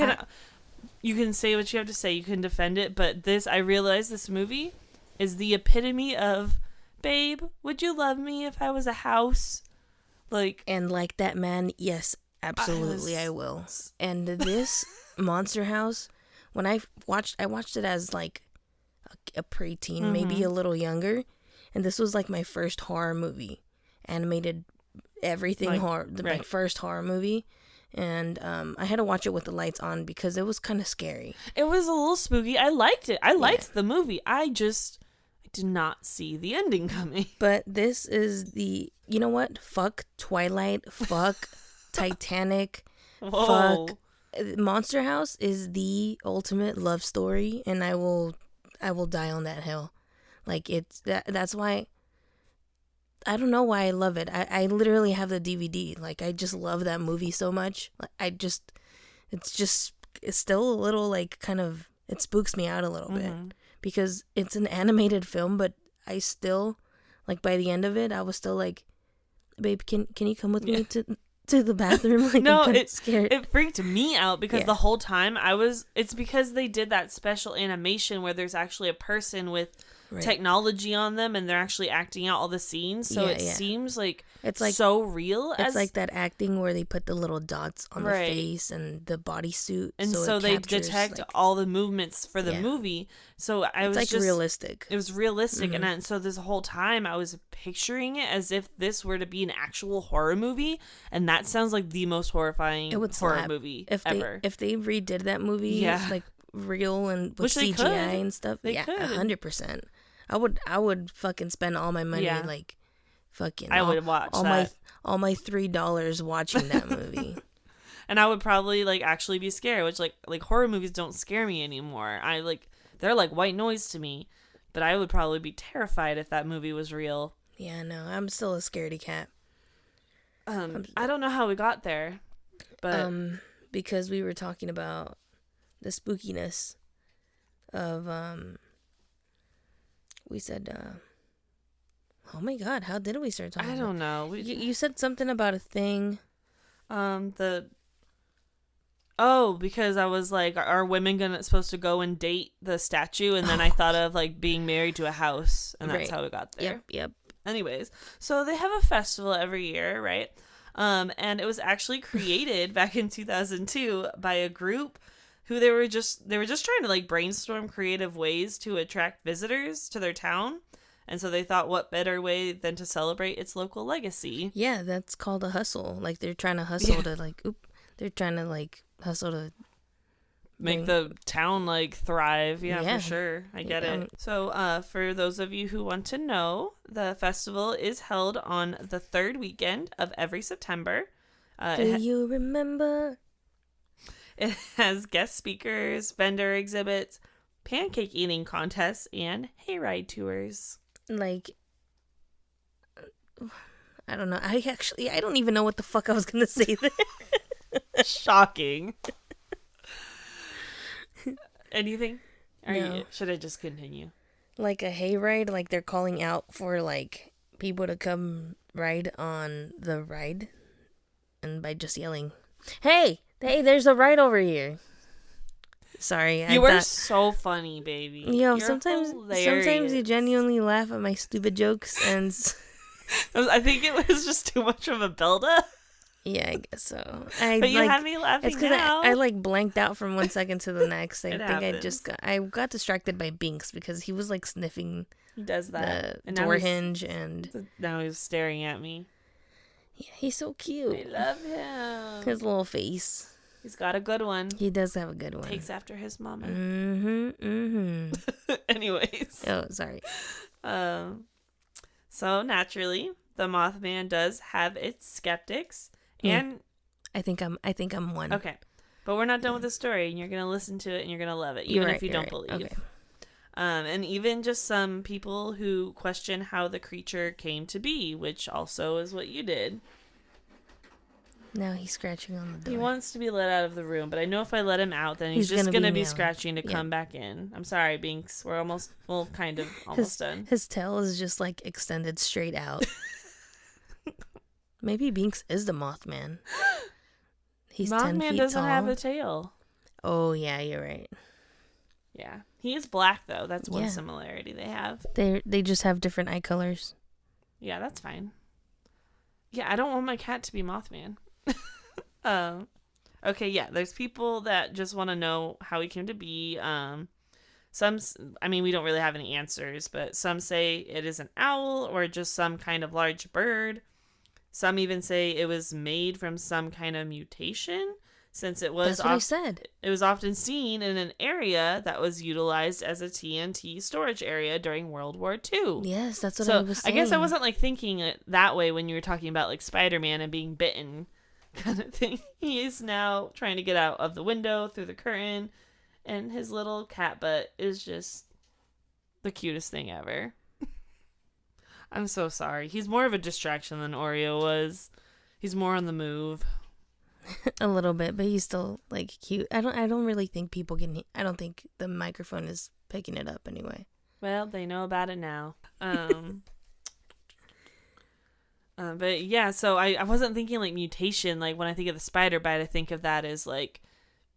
you can say what you have to say. You can defend it, but I realize this movie is the epitome of, babe, would you love me if I was a house? And like that man, yes. Absolutely, I will. And this Monster House, when I watched it as a preteen, maybe a little younger, and this was my first horror movie, animated everything horror, my first horror movie, and I had to watch it with the lights on because it was kind of scary. It was a little spooky. I liked it. I liked the movie. I did not see the ending coming. But this is you know what? Fuck Twilight. Fuck. Titanic. Whoa. Fuck. Monster House is the ultimate love story, and I will die on that hill. That's why I don't know why I love it. I literally have the DVD. I just love that movie so much. It's still a little kind of, it spooks me out a little bit because it's an animated film, but I still by the end of it I was still babe, can you come with me to the bathroom? No, I'm scared. It freaked me out because the whole time it's because they did that special animation where there's actually a person with technology on them and they're actually acting out all the scenes, so it seems it's so real. It's that acting where they put the little dots on the face and the bodysuit, and so they detect all the movements for the movie. So it's realistic. It was realistic, and so this whole time I was picturing it as if this were to be an actual horror movie, and that sounds like the most horrifying horror movie ever. If they redid that movie, real and with CGI and stuff, they could 100%. I would fucking spend all my money fucking. I would watch all my $3 watching that movie. And I would probably actually be scared, which horror movies don't scare me anymore. They're white noise to me, but I would probably be terrified if that movie was real. Yeah, no, I'm still a scaredy cat. I don't know how we got there, but because we were talking about the spookiness of we said oh my god, how did we start talking? I don't know. You said something about a thing. Because I was are women supposed to go and date the statue? And then I thought of being married to a house, and that's how we got there. Yep. Anyways, so they have a festival every year, right? And it was actually created back in 2002 by a group who they were just trying to brainstorm creative ways to attract visitors to their town. And so they thought, what better way than to celebrate its local legacy? Yeah, that's called a hustle. They're trying to hustle to they're trying to hustle to make the town like thrive. Yeah, for sure. I get it. So for those of you who want to know, the festival is held on the third weekend of every September. Do you remember? It has guest speakers, vendor exhibits, pancake eating contests, and hayride tours. Like, I don't know. I don't even know what the fuck I was gonna say there. Shocking. Anything? No. Should I just continue? Like a hayride, like they're calling out for like people to come ride on the ride, and by just yelling, "Hey, there's a ride over here." Sorry, you were so funny, baby. Yo, sometimes you genuinely laugh at my stupid jokes, and I think it was just too much of a build-up. Yeah, I guess so. But you had me laughing. It's because I like blanked out from 1 second to the next. I think I got distracted by Binks because he was like sniffing. He does that. The door hinge, and now he's staring at me. Yeah, he's so cute. I love him. His little face. He's got a good one. He does have a good one. Takes after his mama. Anyways. Oh, sorry. So naturally, the Mothman does have its skeptics, and I think I'm one. Okay, but we're not done with the story, and you're gonna listen to it, and you're gonna love it, even if you don't believe. Okay. And even just some people who question how the creature came to be, which also is what you did. Now he's scratching on the door. He wants to be let out of the room, but I know if I let him out, then he's just going to be scratching to come back in. I'm sorry, Binks. We're almost done. His tail is just like extended straight out. Maybe Binks is the Mothman. He's 10 feet tall. Mothman doesn't have a tail. Oh, yeah, you're right. Yeah. He is black, though. That's one similarity they have. They just have different eye colors. Yeah, that's fine. Yeah, I don't want my cat to be Mothman. Okay, yeah, there's people that just want to know how he came to be. We don't really have any answers, but some say it is an owl or just some kind of large bird. Some even say it was made from some kind of mutation, since it was That's what I said. It was often seen in an area that was utilized as a TNT storage area during World War II. Yes, that's what I was saying. I guess I wasn't like thinking it that way when you were talking about like Spider-Man and being bitten kind of thing. He is now trying to get out of the window through the curtain, and his little cat butt is just the cutest thing ever. I'm so sorry. He's more of a distraction than Oreo was. He's more on the move. A little bit, but he's still like cute. I don't really think people can. I don't think the microphone is picking it up anyway. Well, they know about it now. But yeah, so I wasn't thinking like mutation. Like when I think of the spider bite, I think of that as like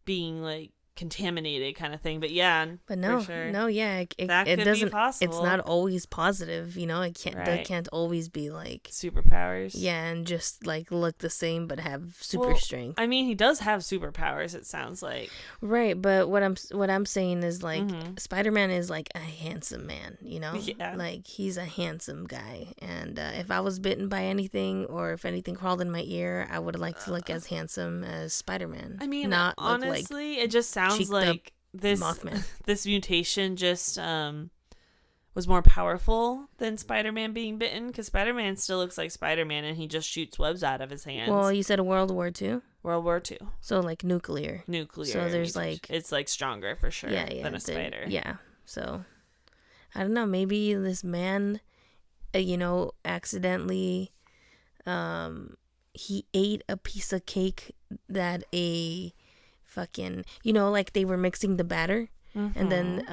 being like contaminated kind of thing. But yeah, but no, for sure. No, yeah, it doesn't. Be possible. It's not always positive, you know. It can't. Right. That can't always be like superpowers. Yeah, and just like look the same but have super strength. I mean, he does have superpowers. It sounds like right, but what I'm saying is like Spider-Man is like a handsome man, you know. Yeah. Like he's a handsome guy, and if I was bitten by anything or if anything crawled in my ear, I would like to look as handsome as Spider-Man. I mean, not honestly, it just sounds like this Mothman. This mutation just was more powerful than Spider-Man being bitten, because Spider-Man still looks like Spider-Man and he just shoots webs out of his hands. Well, you said World War II? World War II. So like nuclear. So there's like it's like stronger for sure than a spider. Yeah. So I don't know, maybe this man accidentally he ate a piece of cake that a fucking, like they were mixing the batter, and then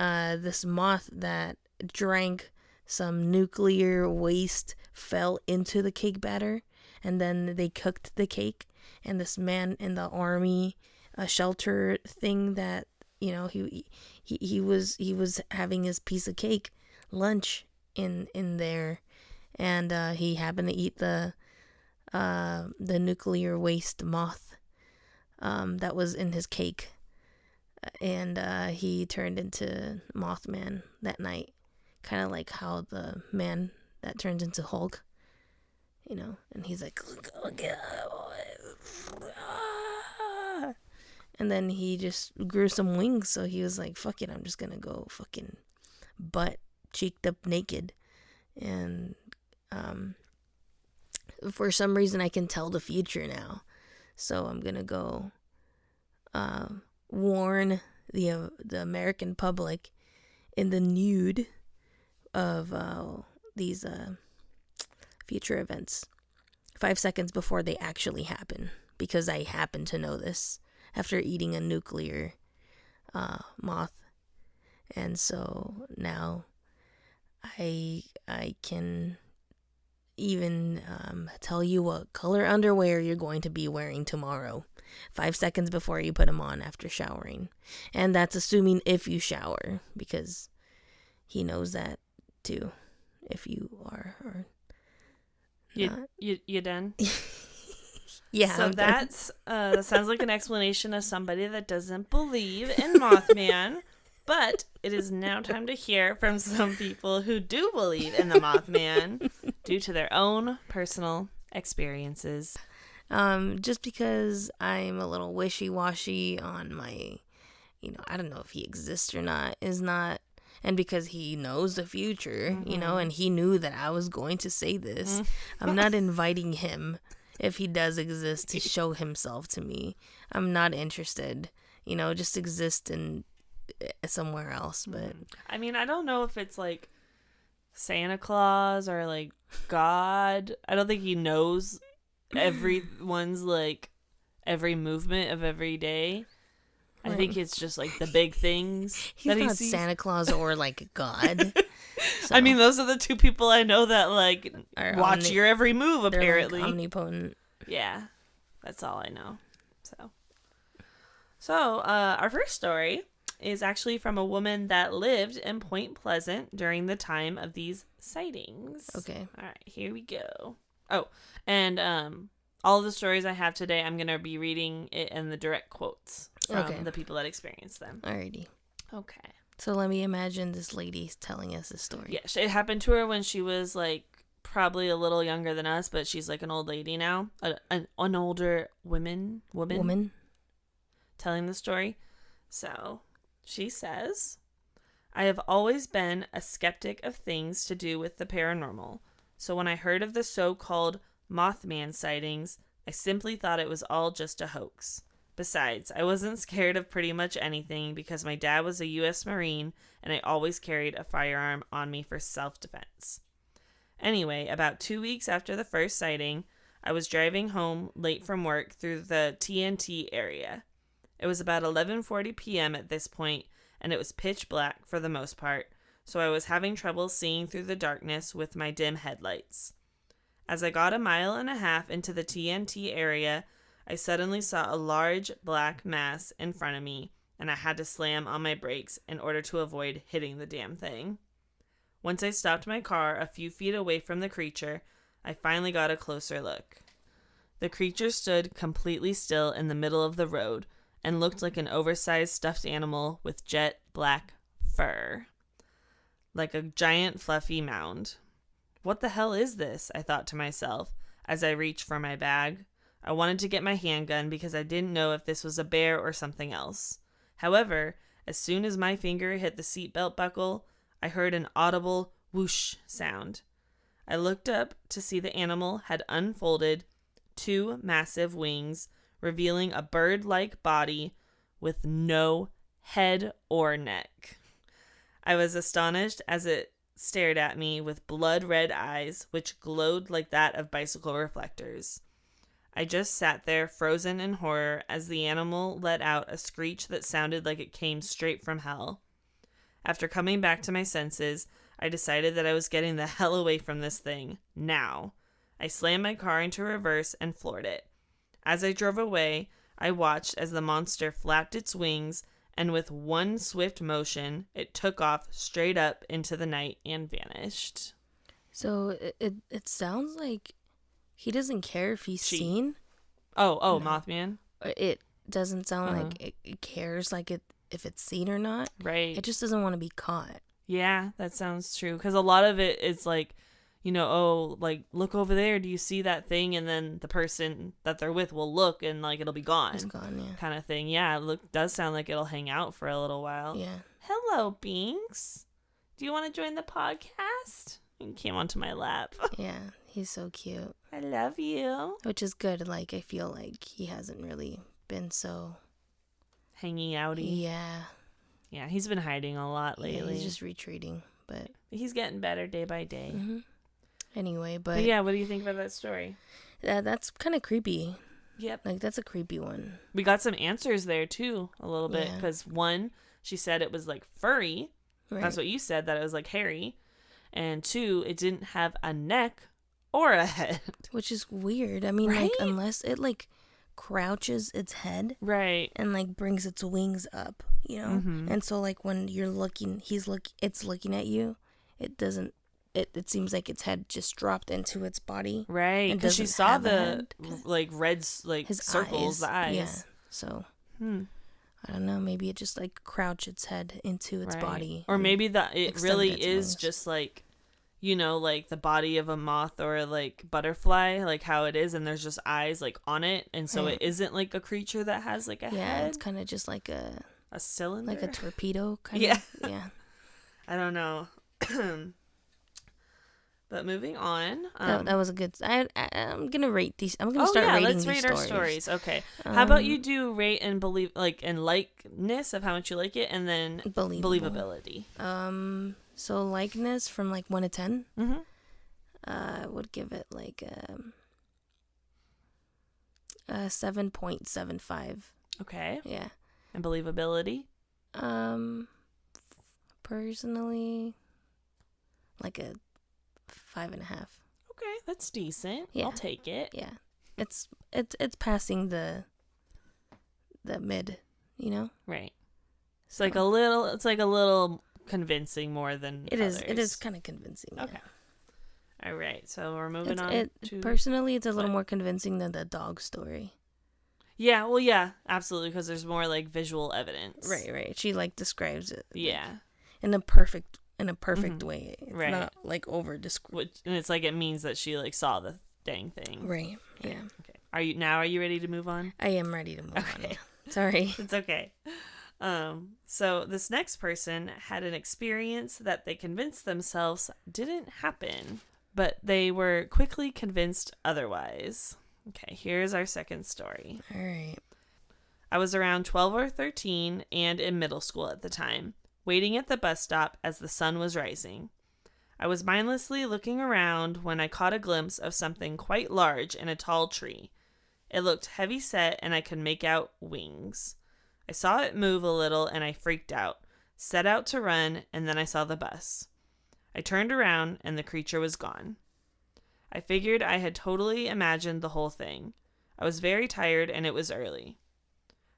this moth that drank some nuclear waste fell into the cake batter, and then they cooked the cake, and this man in the army shelter thing that he was having his piece of cake lunch in there, and he happened to eat the nuclear waste moth that was in his cake, and he turned into Mothman that night, kind of like how the man that turns into Hulk, and he's like, And then he just grew some wings, so he was like, fuck it, I'm just gonna go fucking butt cheeked up naked. And for some reason I can tell the future now. So I'm gonna go warn the American public in the nude of these future events 5 seconds before they actually happen, because I happen to know this after eating a nuclear moth. And so now I can even tell you what color underwear you're going to be wearing tomorrow, 5 seconds before you put them on after showering. And that's assuming if you shower, because he knows that too, if you are or not. You done? Yeah. So that sounds like an explanation of somebody that doesn't believe in Mothman. But it is now time to hear from some people who do believe in the Mothman due to their own personal experiences. Just because I'm a little wishy-washy on my, I don't know if he exists or not, is not, and because he knows the future, and he knew that I was going to say this, I'm not inviting him, if he does exist, to show himself to me. I'm not interested, just exist in somewhere else. But I mean, I don't know if it's like Santa Claus or like God. I don't think he knows everyone's like every movement of every day. I think it's just like the big things. He's not Santa Claus or like God. So. I mean, those are the two people I know that like watch your every move. Apparently, like omnipotent. Yeah, that's all I know. So our first story is actually from a woman that lived in Point Pleasant during the time of these sightings. Okay. All right, here we go. Oh, and all of the stories I have today, I'm going to be reading it in the direct quotes from the people that experienced them. Alrighty. Okay. So let me imagine this lady telling us this story. Yeah, it happened to her when she was like probably a little younger than us, but she's like an old lady now. An older woman telling the story. So she says, I have always been a skeptic of things to do with the paranormal. So when I heard of the so-called Mothman sightings, I simply thought it was all just a hoax. Besides, I wasn't scared of pretty much anything because my dad was a U.S. Marine and I always carried a firearm on me for self-defense. Anyway, about 2 weeks after the first sighting, I was driving home late from work through the TNT area. It was about 11:40 p.m. at this point, and it was pitch black for the most part, so I was having trouble seeing through the darkness with my dim headlights. As I got 1.5 miles into the TNT area, I suddenly saw a large black mass in front of me, and I had to slam on my brakes in order to avoid hitting the damn thing. Once I stopped my car a few feet away from the creature, I finally got a closer look. The creature stood completely still in the middle of the road and looked like an oversized stuffed animal with jet black fur, like a giant fluffy mound. What the hell is this? I thought to myself as I reached for my bag. I wanted to get my handgun because I didn't know if this was a bear or something else. However, as soon as my finger hit the seatbelt buckle, I heard an audible whoosh sound. I looked up to see the animal had unfolded 2 massive wings, revealing a bird-like body with no head or neck. I was astonished as it stared at me with blood-red eyes, which glowed like that of bicycle reflectors. I just sat there, frozen in horror, as the animal let out a screech that sounded like it came straight from hell. After coming back to my senses, I decided that I was getting the hell away from this thing, now. I slammed my car into reverse and floored it. As I drove away, I watched as the monster flapped its wings, and with one swift motion, it took off straight up into the night and vanished. So it sounds like he doesn't care if he's seen. Oh, no. Mothman? It doesn't sound like it cares like if it's seen or not. Right. It just doesn't want to be caught. Yeah, that sounds true. Because a lot of it is like, oh, like, look over there. Do you see that thing? And then the person that they're with will look and, like, it'll be gone. It's gone, yeah. Kind of thing. Yeah, does sound like it'll hang out for a little while. Yeah. Hello, Binks. Do you want to join the podcast? He came onto my lap. Yeah, he's so cute. I love you. Which is good. Like, I feel like he hasn't really been so... hanging outy. Yeah. Yeah, he's been hiding a lot lately. Yeah, he's just retreating, but... he's getting better day by day. Mm-hmm. Anyway, but yeah, what do you think about that story? That's kind of creepy. Yep. Like, that's a creepy one. We got some answers there, too, a little bit. Because, one, she said it was, like, furry. Right. That's what you said, that it was, like, hairy. And, two, it didn't have a neck or a head. Which is weird. I mean, right? Like, unless it, like, crouches its head. Right. And, like, brings its wings up, Mm-hmm. And so, like, when you're looking, it's looking at you, it doesn't... It seems like its head just dropped into its body. Right. Because she saw the, like, red, like, his circles, the eyes. Yeah. So, I don't know. Maybe it just, like, crouched its head into its body. Or maybe it really is wings. Just, like, like the body of a moth or, like, butterfly, like how it is. And there's just eyes, like, on it. And so it isn't, like, a creature that has, like, a head. Yeah, it's kind of just like a cylinder. Like a torpedo kind of. Yeah. I don't know. But moving on. That was a good... I'm going to rate these. I'm going to start rating these stories. Let's rate our stories. Okay. How about you do rate and believe, like, and likeness of how much you like it, and then believability. So likeness from, like, 1 to 10. Mm-hmm. I would give it, like, a 7.75. Okay. Yeah. And believability? Personally, like a 5.5. Okay, that's decent. Yeah. I'll take it. Yeah, it's passing the mid, Right. It's like a little convincing more than it others. is. It is kind of convincing. Okay. Yeah. All right, so we're moving on. Personally, it's a little more convincing than the dog story. Yeah, well, yeah, absolutely, because there's more, like, visual evidence. Right. She, like, describes it. Yeah. Like, in a perfect mm-hmm. way. It's not, like, over-described. And it's like it means that she, like, saw the dang thing. Right, yeah. Okay. Are you ready to move on? I am ready to move on, yeah. Sorry. It's okay. So this next person had an experience that they convinced themselves didn't happen, but they were quickly convinced otherwise. Okay, here's our second story. All right. I was around 12 or 13 and in middle school at the time, waiting at the bus stop as the sun was rising. I was mindlessly looking around when I caught a glimpse of something quite large in a tall tree. It looked heavy set and I could make out wings. I saw it move a little and I freaked out, set out to run, and then I saw the bus. I turned around and the creature was gone. I figured I had totally imagined the whole thing. I was very tired and it was early.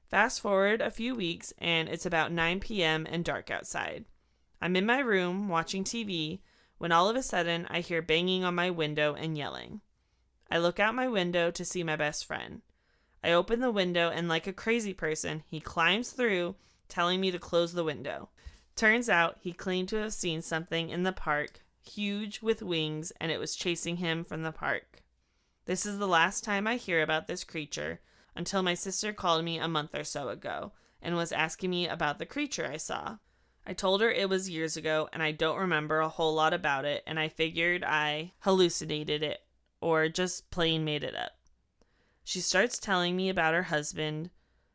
Fast forward a few weeks and it's about 9 p.m. and dark outside. I'm in my room watching TV when all of a sudden I hear banging on my window and yelling. I look out my window to see my best friend. I open the window and like a crazy person, he climbs through, telling me to close the window. Turns out he claimed to have seen something in the park, huge with wings, and it was chasing him from the park. This is the last time I hear about this creature, until my sister called me a month or so ago and was asking me about the creature I saw. I told her it was years ago and I don't remember a whole lot about it, and I figured I hallucinated it or just plain made it up. She starts telling me about her husband,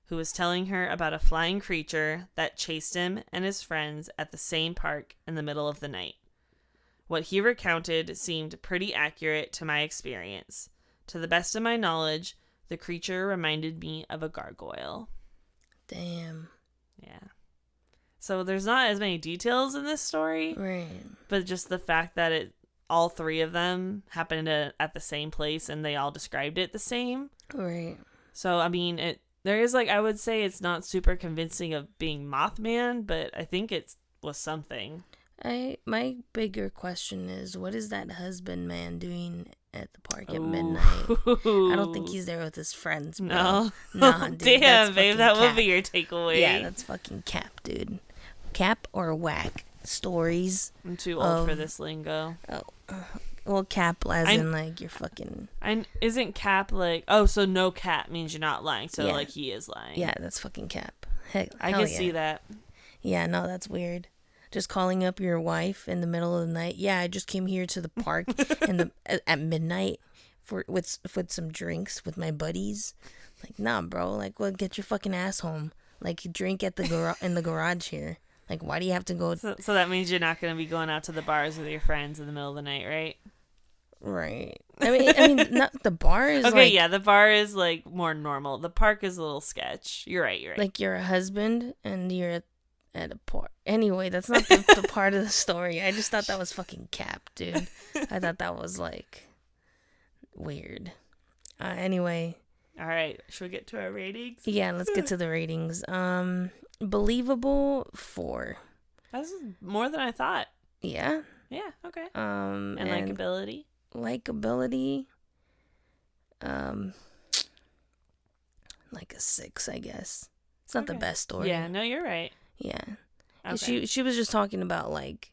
who was telling her about a flying creature that chased him and his friends at the same park in the middle of the night. What he recounted seemed pretty accurate to my experience. To the best of my knowledge, the creature reminded me of a gargoyle. Damn. Yeah. So there's not as many details in this story. Right. But just the fact that all three of them happened at the same place and they all described it the same. Right. So, I mean, there is, like, I would say it's not super convincing of being Mothman, but I think it was something. My bigger question is, what is that husband man doing at the park at midnight? I don't think he's there with his friends, bro. No. Nah, dude. Damn, babe, that would be your takeaway. Yeah, that's fucking cap, dude. Cap or whack stories. I'm too old for this lingo. Oh, Well, cap as in like you're fucking. Isn't cap like, oh, so no cap means you're not lying. So like he is lying. Yeah, that's fucking cap. Heck, I can see that. Yeah, no, that's weird. Just calling up your wife in the middle of the night. Yeah, I just came here to the park at midnight with some drinks with my buddies. Like, nah, bro. Like, well, get your fucking ass home. Like, drink at in the garage here. Like, why do you have to go? So that means you're not going to be going out to the bars with your friends in the middle of the night, right? Right. I mean, not the bar is okay. Like, yeah, the bar is like more normal. The park is a little sketch. You're right. Like, you're a husband and you're at a park. Anyway, that's not the part of the story. I just thought that was fucking cap, dude. I thought that was like weird. Anyway. All right. Should we get to our ratings? Yeah, let's get to the ratings. Believable 4. That's more than I thought. Yeah. Yeah. Okay. And likability. Likability. Like a 6, I guess. It's not the best story. Yeah. No, you're right. Yeah. Okay. She was just talking about like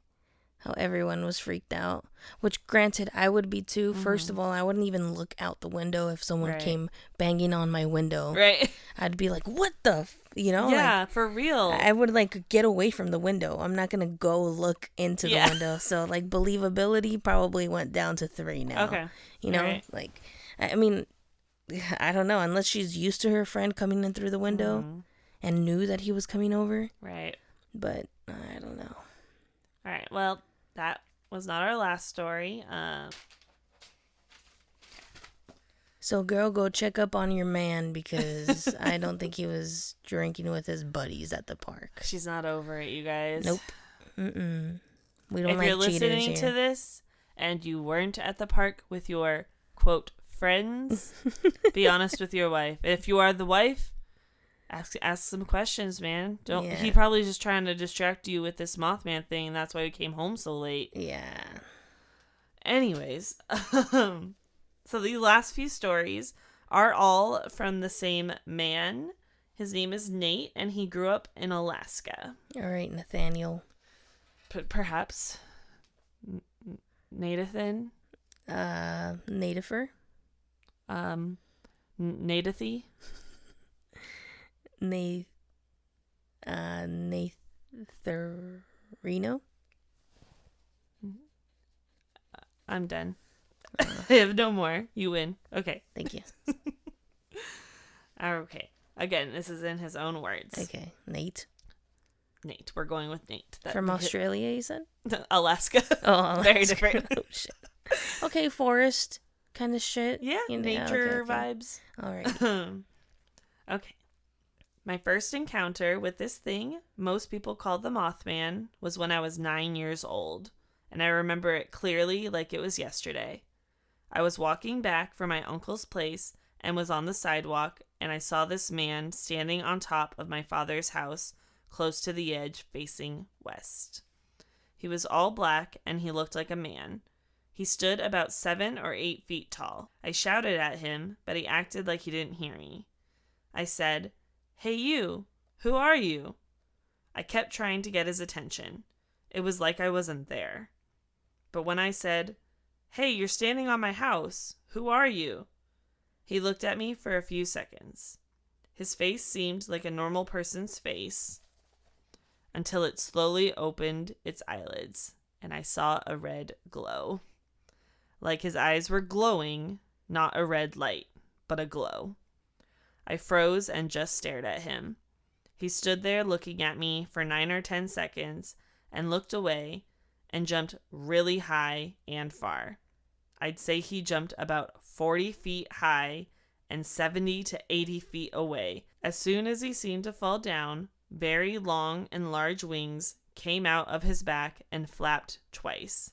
how everyone was freaked out, which granted I would be too. Mm-hmm. First of all, I wouldn't even look out the window if someone came banging on my window. Right. I'd be like, what the Yeah, like, for real. I would like get away from the window. I'm not going to go look into the window. So like believability probably went down to 3 now. Okay. You know, like, I mean, I don't know, unless she's used to her friend coming in through the window and knew that he was coming over. Right. But I don't know. All right. Well, that was not our last story. So, girl, go check up on your man because I don't think he was drinking with his buddies at the park. She's not over it, you guys. Nope. Mm-mm. We don't if like you're cheaters listening here. to this and you weren't at the park with your, quote, friends, be honest with your wife. If you are the wife, ask some questions, man. He probably just trying to distract you with this Mothman thing, and that's why we came home so late. Yeah. Anyways, so these last few stories are all from the same man. His name is Nate, and he grew up in Alaska. All right, Nathaniel. Perhaps. Nathan? Natifer? Nadathy? Natharino? I'm done. I have no more. You win. Okay. Thank you. Okay. Again, this is in his own words. Okay. Nate. We're going with Nate. From Australia, you said? Alaska. Oh, Alaska. Very different. Oh, shit. Okay, forest kind of shit. Yeah, nature vibes. All right. Okay. My first encounter with this thing, most people call the Mothman, was when I was 9 years old. And I remember it clearly like it was yesterday. I was walking back from my uncle's place and was on the sidewalk, and I saw this man standing on top of my father's house, close to the edge, facing west. He was all black, and he looked like a man. He stood about 7 or 8 feet tall. I shouted at him, but he acted like he didn't hear me. I said, "Hey you, who are you?" I kept trying to get his attention. It was like I wasn't there. But when I said, "Hey, you're standing on my house. Who are you?" he looked at me for a few seconds. His face seemed like a normal person's face until it slowly opened its eyelids, and I saw a red glow. Like his eyes were glowing, not a red light, but a glow. I froze and just stared at him. He stood there looking at me for 9 or 10 seconds and looked away and jumped really high and far. I'd say he jumped about 40 feet high and 70 to 80 feet away. As soon as he seemed to fall down, very long and large wings came out of his back and flapped twice.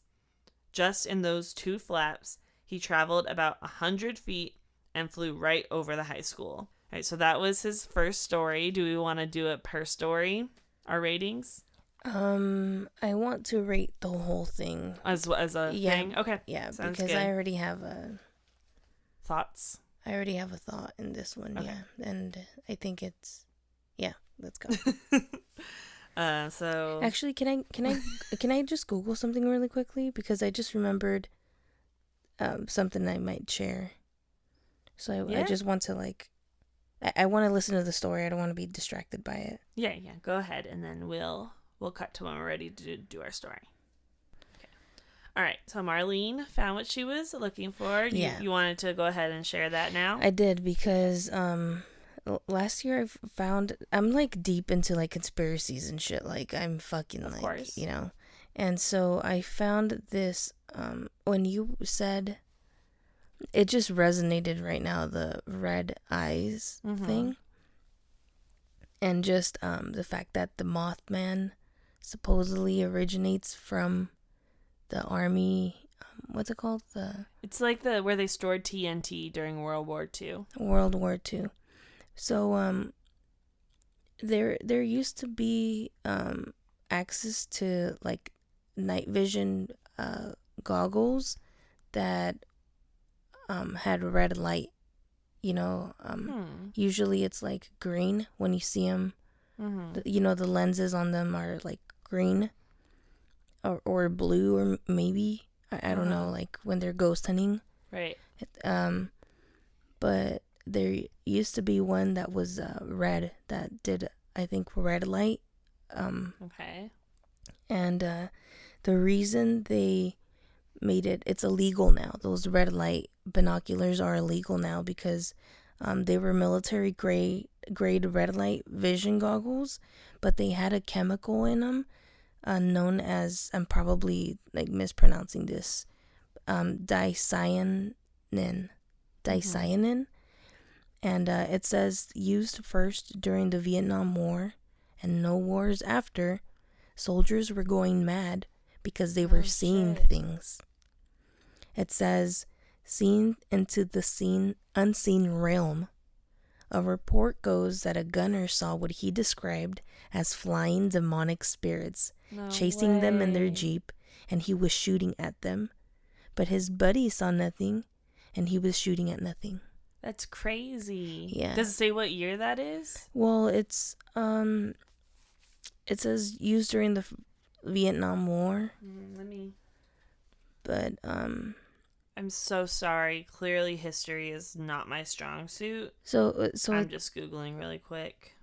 Just in those 2 flaps, he traveled about 100 feet and flew right over the high school. All right, so that was his first story. Do we want to do it per story? Our ratings? I want to rate the whole thing as a thing. Okay. Yeah, sounds because good. I already have thoughts. I already have a thought in this one. Okay. Yeah, and I think it's let's go. So actually, can I just Google something really quickly because I just remembered something I might share. So I just want to like, I want to listen to the story. I don't want to be distracted by it. Yeah. Go ahead, and then we'll cut to when we're ready to do our story. Okay. All right. So Marlene found what she was looking for. You wanted to go ahead and share that now? I did because last year I found I'm like deep into like conspiracies and shit. Like I'm fucking of course. And so I found this when you said it just resonated right now, the red eyes thing. And just the fact that the Mothman supposedly originates from the army. What's it called? It's like where they stored TNT during World War II. World War II. So there used to be access to like night vision goggles that had red light. Usually it's like green when you see them. The lenses on them are like green or blue, or maybe I don't know, like when they're ghost hunting. Right. But there used to be one that was red that did, I think, red light. Okay. And the reason they made it's illegal now. Those red light binoculars are illegal now because they were military grade red light vision goggles, but they had a chemical in them known as, I'm probably like mispronouncing this, dicyanin. And it says used first during the Vietnam War and no wars after. Soldiers were going mad because they were seeing things. It says seen into the unseen realm. A report goes that a gunner saw what he described as flying demonic spirits chasing them in their Jeep, and he was shooting at them. But his buddy saw nothing, and he was shooting at nothing. That's crazy. Yeah. Does it say what year that is? Well, it's it says used during the Vietnam War. But I'm so sorry. Clearly, history is not my strong suit. So I'm just Googling really quick.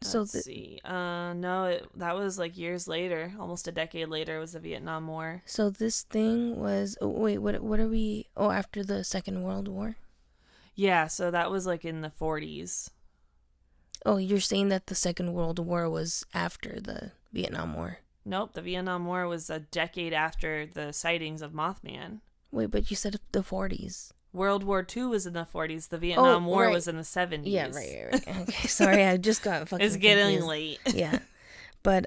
Let's see. No, that was like years later, almost a decade later, was the Vietnam War. So this thing was, what are we? Oh, after the Second World War? Yeah, so that was like in the 40s. Oh, you're saying that the Second World War was after the Vietnam War? Nope, the Vietnam War was a decade after the sightings of Mothman. Wait, but you said the 40s. World War II was in the 40s. The Vietnam War was in the 70s. Yeah, right. Okay, sorry, I just got fucking It's getting confused. late. Yeah, but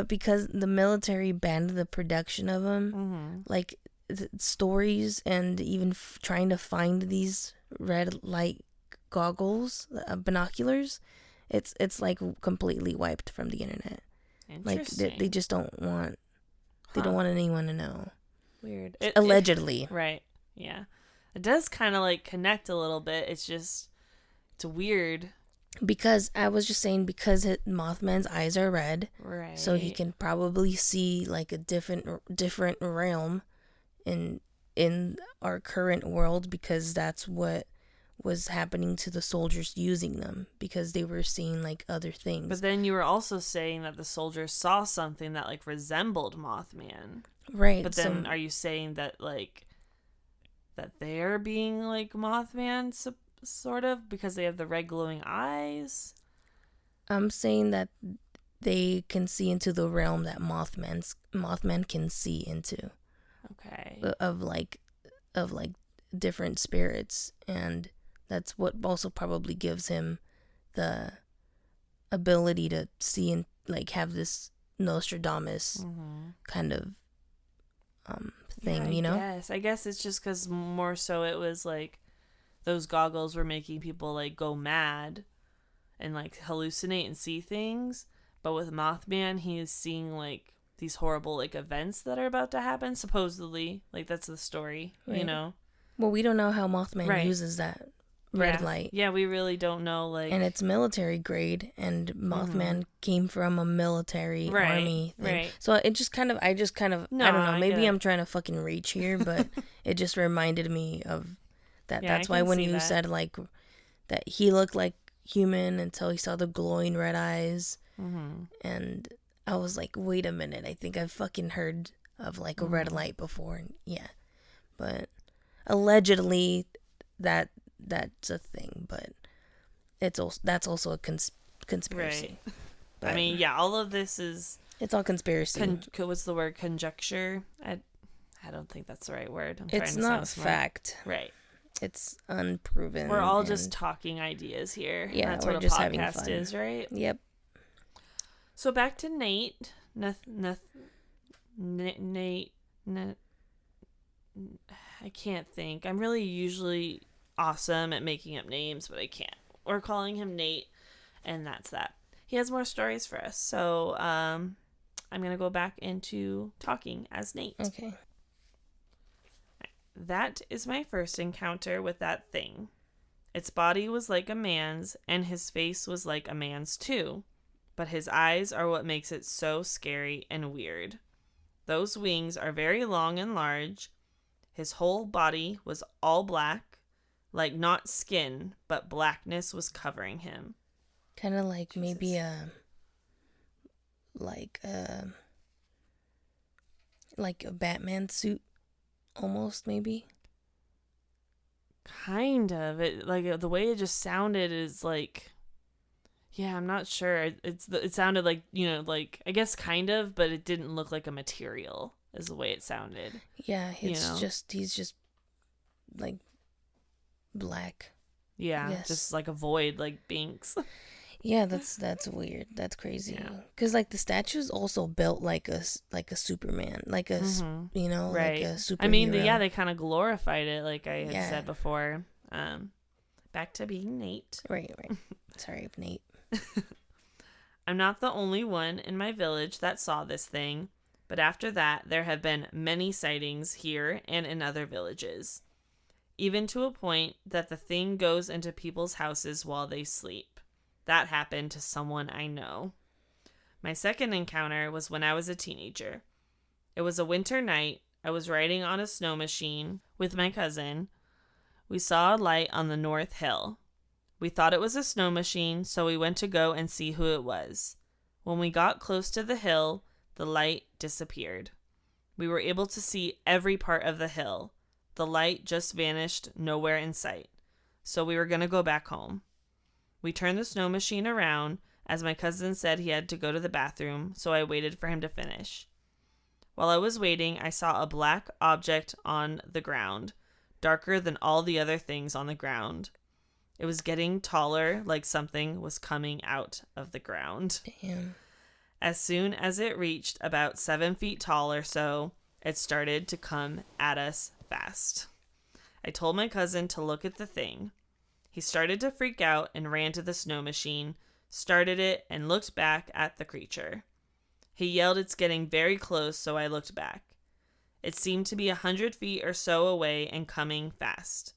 because the military banned the production of them, like stories and even trying to find these red light goggles, binoculars, it's like completely wiped from the internet. Like they just don't want, they don't want anyone to know. Weird. Allegedly. Right. Yeah. It does kind of like connect a little bit. It's weird. Because I was just saying, because Mothman's eyes are red, right? So he can probably see like a different realm in our current world, because that's what was happening to the soldiers using them, because they were seeing like other things. But then you were also saying that the soldiers saw something that like resembled Mothman. Right. But then are you saying that like that they're being like Mothman sort of because they have the red glowing eyes? I'm saying that they can see into the realm that Mothman can see into. Okay. Of like different spirits, and that's what also probably gives him the ability to see and like have this Nostradamus kind of thing, you know? Yes, I guess it's just because more so it was like those goggles were making people like go mad and like hallucinate and see things. But with Mothman, he is seeing like these horrible like events that are about to happen, supposedly. Like that's the story, right. You know? Well, we don't know how Mothman uses that red light. Yeah, we really don't know, like... And it's military grade, and Mothman came from a military army thing. Right. So it just kind of, I don't know, maybe I'm trying to fucking reach here, but it just reminded me of that. Yeah, that's why when you said, like, that he looked like human until he saw the glowing red eyes, and I was like, wait a minute, I think I've fucking heard of, like, a red light before. Yeah. But allegedly, that's a thing, but that's also a conspiracy. Right. I mean, yeah, all of this is... It's all conspiracy. What's the word? Conjecture? I don't think that's the right word. It's not fact. Right. It's unproven. We're all just talking ideas here. Yeah, that's we're what a just podcast is, right? Yep. So back to Nate. Nate. I can't think. I'm really usually awesome at making up names, but I can't. We're calling him Nate, and that's that. He has more stories for us, so I'm going to go back into talking as Nate. Okay. That is my first encounter with that thing. Its body was like a man's, and his face was like a man's too, but his eyes are what makes it so scary and weird. Those wings are very long and large. His whole body was all black, like not skin, but blackness was covering him. Kind of like maybe like a Batman suit, almost, maybe. Kind of. It, like, the way it just sounded is like, yeah, I'm not sure. It sounded like, like, I guess kind of, but it didn't look like a material, is the way it sounded. Yeah, he's just like black. Yeah, just like a void, like Binks. Yeah, that's weird. That's crazy. Because like the statue's also built like a Superman, like a right. like a superhero. I mean, they kind of glorified it, like I had said before. Back to being Nate. Right. Sorry, Nate. I'm not the only one in my village that saw this thing, but after that, there have been many sightings here and in other villages, even to a point that the thing goes into people's houses while they sleep. That happened to someone I know. My second encounter was when I was a teenager. It was a winter night. I was riding on a snow machine with my cousin. We saw a light on the north hill. We thought it was a snow machine, so we went to go and see who it was. When we got close to the hill, the light disappeared. We were able to see every part of the hill. The light just vanished, nowhere in sight. So we were going to go back home. We turned the snow machine around, as my cousin said he had to go to the bathroom, so I waited for him to finish. While I was waiting, I saw a black object on the ground, darker than all the other things on the ground. It was getting taller, like something was coming out of the ground. Damn. As soon as it reached about 7 feet tall or so, it started to come at us fast. I told my cousin to look at the thing. He started to freak out and ran to the snow machine, started it, and looked back at the creature. He yelled, "It's getting very close," so I looked back. It seemed to be 100 feet or so away and coming fast.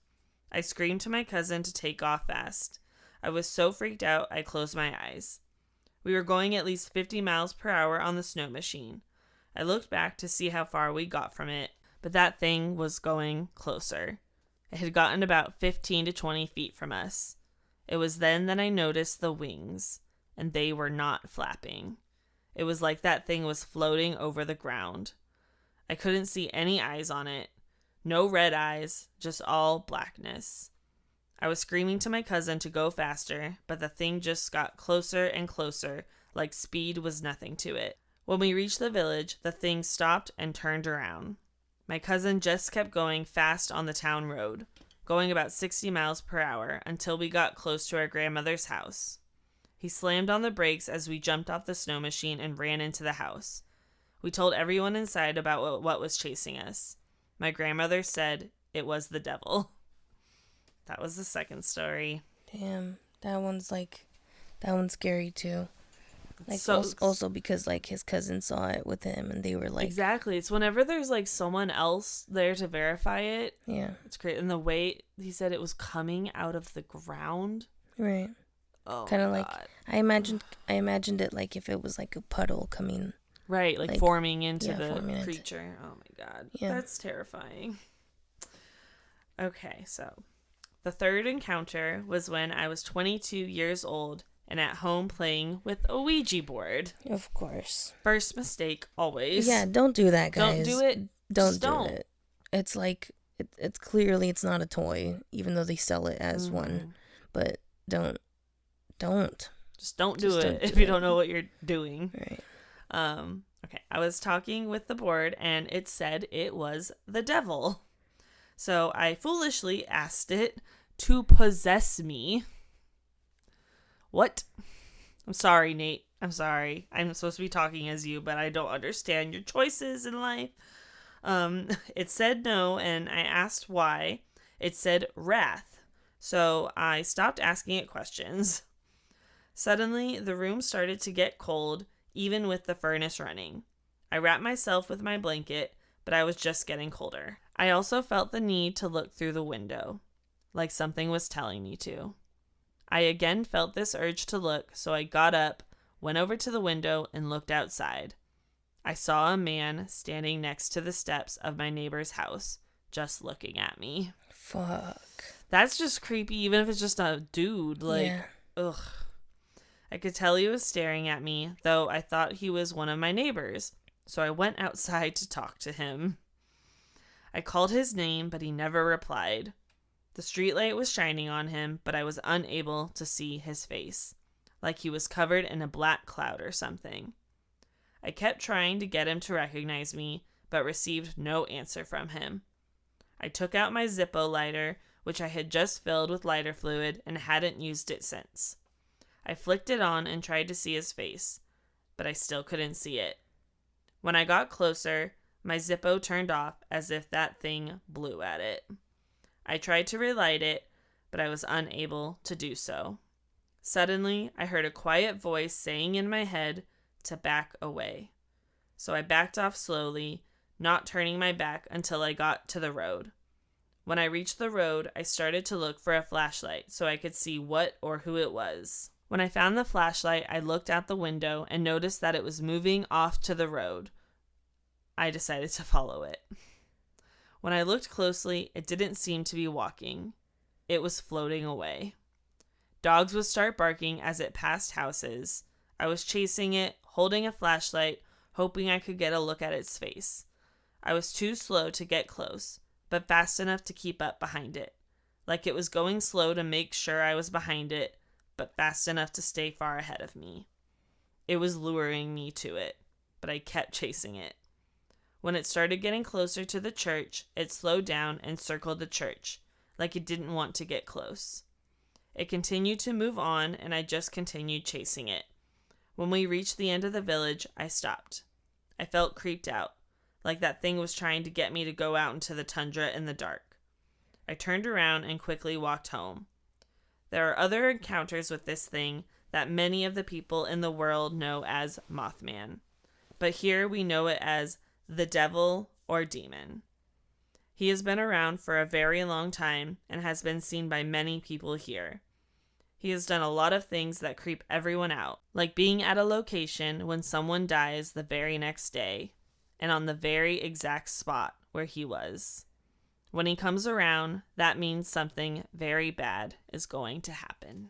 I screamed to my cousin to take off fast. I was so freaked out, I closed my eyes. We were going at least 50 miles per hour on the snow machine. I looked back to see how far we got from it, but that thing was going closer. It had gotten about 15 to 20 feet from us. It was then that I noticed the wings, and they were not flapping. It was like that thing was floating over the ground. I couldn't see any eyes on it. No red eyes, just all blackness. I was screaming to my cousin to go faster, but the thing just got closer and closer, like speed was nothing to it. When we reached the village, the thing stopped and turned around. My cousin just kept going fast on the town road, going about 60 miles per hour until we got close to our grandmother's house. He slammed on the brakes as we jumped off the snow machine and ran into the house. We told everyone inside about what was chasing us. My grandmother said it was the devil. That was the second story. Damn, that one's scary too. Like, so also because, like, his cousin saw it with him, and they were like... Exactly. It's whenever there's, like, someone else there to verify it. Yeah. It's great. And the way he said it was coming out of the ground. Right. Oh, kind of like... I imagined it like if it was, like, a puddle coming... Right, like forming into the forming creature. Oh, my God. Yeah. That's terrifying. Okay, so... The third encounter was when I was 22 years old and at home playing with a Ouija board. Of course. First mistake, always. Yeah, don't do that, guys. Don't do it. Don't do it. It's like, it's clearly it's not a toy, even though they sell it as one. But don't. Just don't do it if you don't know what you're doing. Right. Okay, I was talking with the board and it said it was the devil. So I foolishly asked it to possess me. What? I'm sorry, Nate. I'm sorry. I'm supposed to be talking as you, but I don't understand your choices in life. It said no, and I asked why. It said wrath. So I stopped asking it questions. Suddenly, the room started to get cold, even with the furnace running. I wrapped myself with my blanket, but I was just getting colder. I also felt the need to look through the window, like something was telling me to. I again felt this urge to look, so I got up, went over to the window, and looked outside. I saw a man standing next to the steps of my neighbor's house, just looking at me. Fuck. That's just creepy, even if it's just a dude. Like, ugh. I could tell he was staring at me, though I thought he was one of my neighbors, so I went outside to talk to him. I called his name, but he never replied. The streetlight was shining on him, but I was unable to see his face, like he was covered in a black cloud or something. I kept trying to get him to recognize me, but received no answer from him. I took out my Zippo lighter, which I had just filled with lighter fluid and hadn't used it since. I flicked it on and tried to see his face, but I still couldn't see it. When I got closer, my Zippo turned off as if that thing blew at it. I tried to relight it, but I was unable to do so. Suddenly, I heard a quiet voice saying in my head to back away. So I backed off slowly, not turning my back until I got to the road. When I reached the road, I started to look for a flashlight so I could see what or who it was. When I found the flashlight, I looked out the window and noticed that it was moving off to the road. I decided to follow it. When I looked closely, it didn't seem to be walking. It was floating away. Dogs would start barking as it passed houses. I was chasing it, holding a flashlight, hoping I could get a look at its face. I was too slow to get close, but fast enough to keep up behind it. Like it was going slow to make sure I was behind it, but fast enough to stay far ahead of me. It was luring me to it, but I kept chasing it. When it started getting closer to the church, it slowed down and circled the church, like it didn't want to get close. It continued to move on, and I just continued chasing it. When we reached the end of the village, I stopped. I felt creeped out, like that thing was trying to get me to go out into the tundra in the dark. I turned around and quickly walked home. There are other encounters with this thing that many of the people in the world know as Mothman, but here we know it as the devil or demon. He has been around for a very long time and has been seen by many people here. He has done a lot of things that creep everyone out, like being at a location when someone dies the very next day, and on the very exact spot where he was. When he comes around, that means something very bad is going to happen.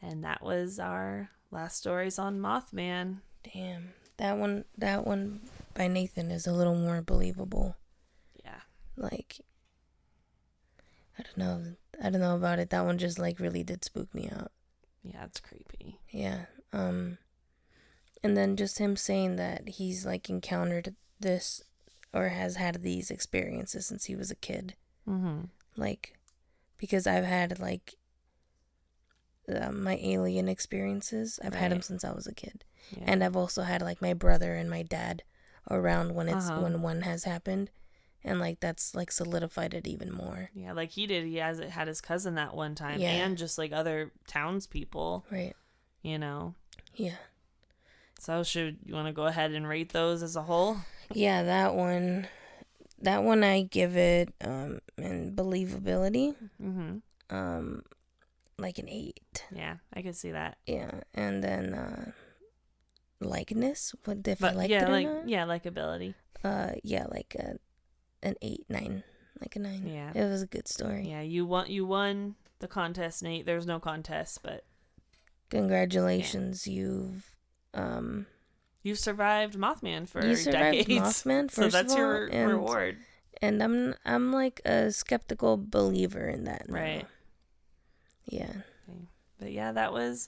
And that was our last stories on Mothman. Damn. That one by Nathan is a little more believable. Yeah. Like, I don't know about it. That one just like really did spook me out. Yeah, it's creepy. Yeah. And then just him saying that he's like encountered this or has had these experiences since he was a kid. Mm-hmm. Like, because I've had like my alien experiences. I've had them since I was a kid. Yeah. And I've also had like my brother and my dad around when it's when one has happened, and like that's like solidified it even more. Yeah, like he did. He had his cousin that one time, and just like other townspeople. Right. You know. Yeah. So should you want to go ahead and rate those as a whole? Yeah, that one I give it in believability. Like an 8. Yeah, I can see that. Yeah, and then likeness. What if I liked it or not? Yeah, likability. Yeah, like an 8, 9, like a 9. Yeah, it was a good story. Yeah, you won the contest, Nate. There's no contest, but congratulations, you've survived Mothman for decades. Mothman, so that's your reward. And I'm like a skeptical believer in that now. Right. Yeah. But yeah, that was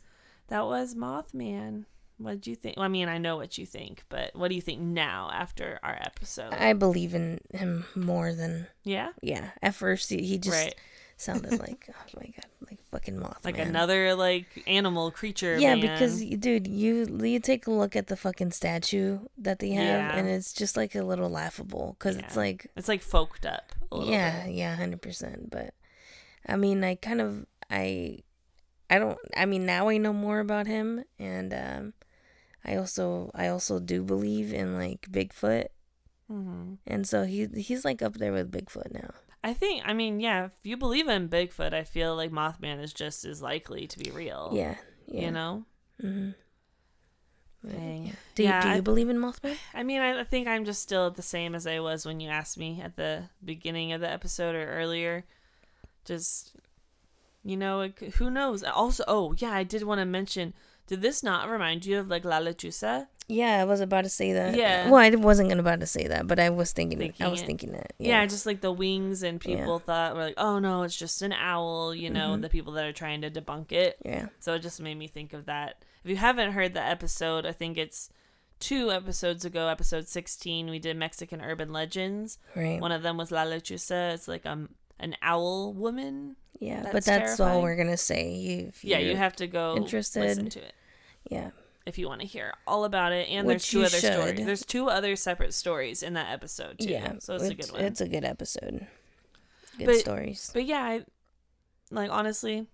Mothman. What did you think? Well, I mean, I know what you think, but what do you think now after our episode? I believe in him more than... Yeah? Yeah. At first, he just sounded like, oh my God, like fucking Mothman. Like another, like, animal creature, Yeah, man. Because, dude, you take a look at the fucking statue that they have, and it's just, like, a little laughable. Because it's, like... It's, like, folked up a little bit. Yeah, 100%. But, I mean, I kind of... I mean, now I know more about him, and I also do believe in like Bigfoot, and so he's like up there with Bigfoot now. I mean, yeah, if you believe in Bigfoot, I feel like Mothman is just as likely to be real. Yeah. You know. Mm-hmm. Dang. Do you believe in Mothman? I mean, I think I'm just still the same as I was when you asked me at the beginning of the episode or earlier. Just. You know, who knows? Also, I did want to mention, did this not remind you of, like, La Lechuza? Yeah, I was about to say that. Yeah. Well, I wasn't about to say that, but I was thinking it. Yeah, just, like, the wings, and people thought, were like, oh, no, it's just an owl, you know, the people that are trying to debunk it. Yeah. So it just made me think of that. If you haven't heard the episode, I think it's 2 episodes ago, episode 16, we did Mexican Urban Legends. Right. One of them was La Lechuza. It's, like, an owl woman. Yeah, but that's terrifying. All we're going to say. You have to go listen to it. Yeah. If you want to hear all about it. And there's 2 other stories. There's 2 other separate stories in that episode, too. Yeah. So it's a good one. It's a good episode. Good stories. But yeah, like, honestly,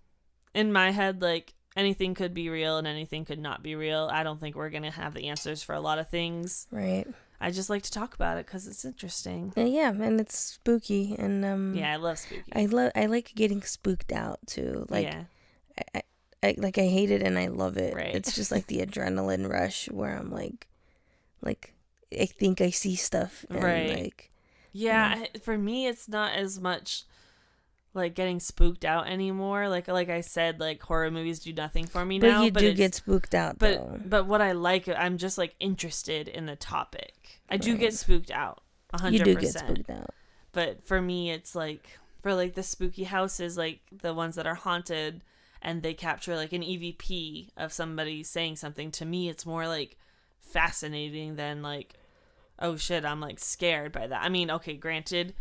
in my head, like, anything could be real and anything could not be real. I don't think we're going to have the answers for a lot of things. Right. I just like to talk about it because it's interesting. Yeah, and it's spooky, and yeah, I love spooky. I like getting spooked out too. Like, yeah. I hate it and I love it. Right. It's just like the adrenaline rush where I'm like I think I see stuff. And right. For me, it's not as much like getting spooked out anymore. Like I said, like horror movies do nothing for me now. But you do get spooked out, though. But what I like, I'm just like interested in the topic. I do get spooked out, 100%. You do get spooked out. But for me, it's like for like the spooky houses, like the ones that are haunted, and they capture like an EVP of somebody saying something. To me, it's more like fascinating than like, oh shit, I'm like scared by that. I mean, okay, granted,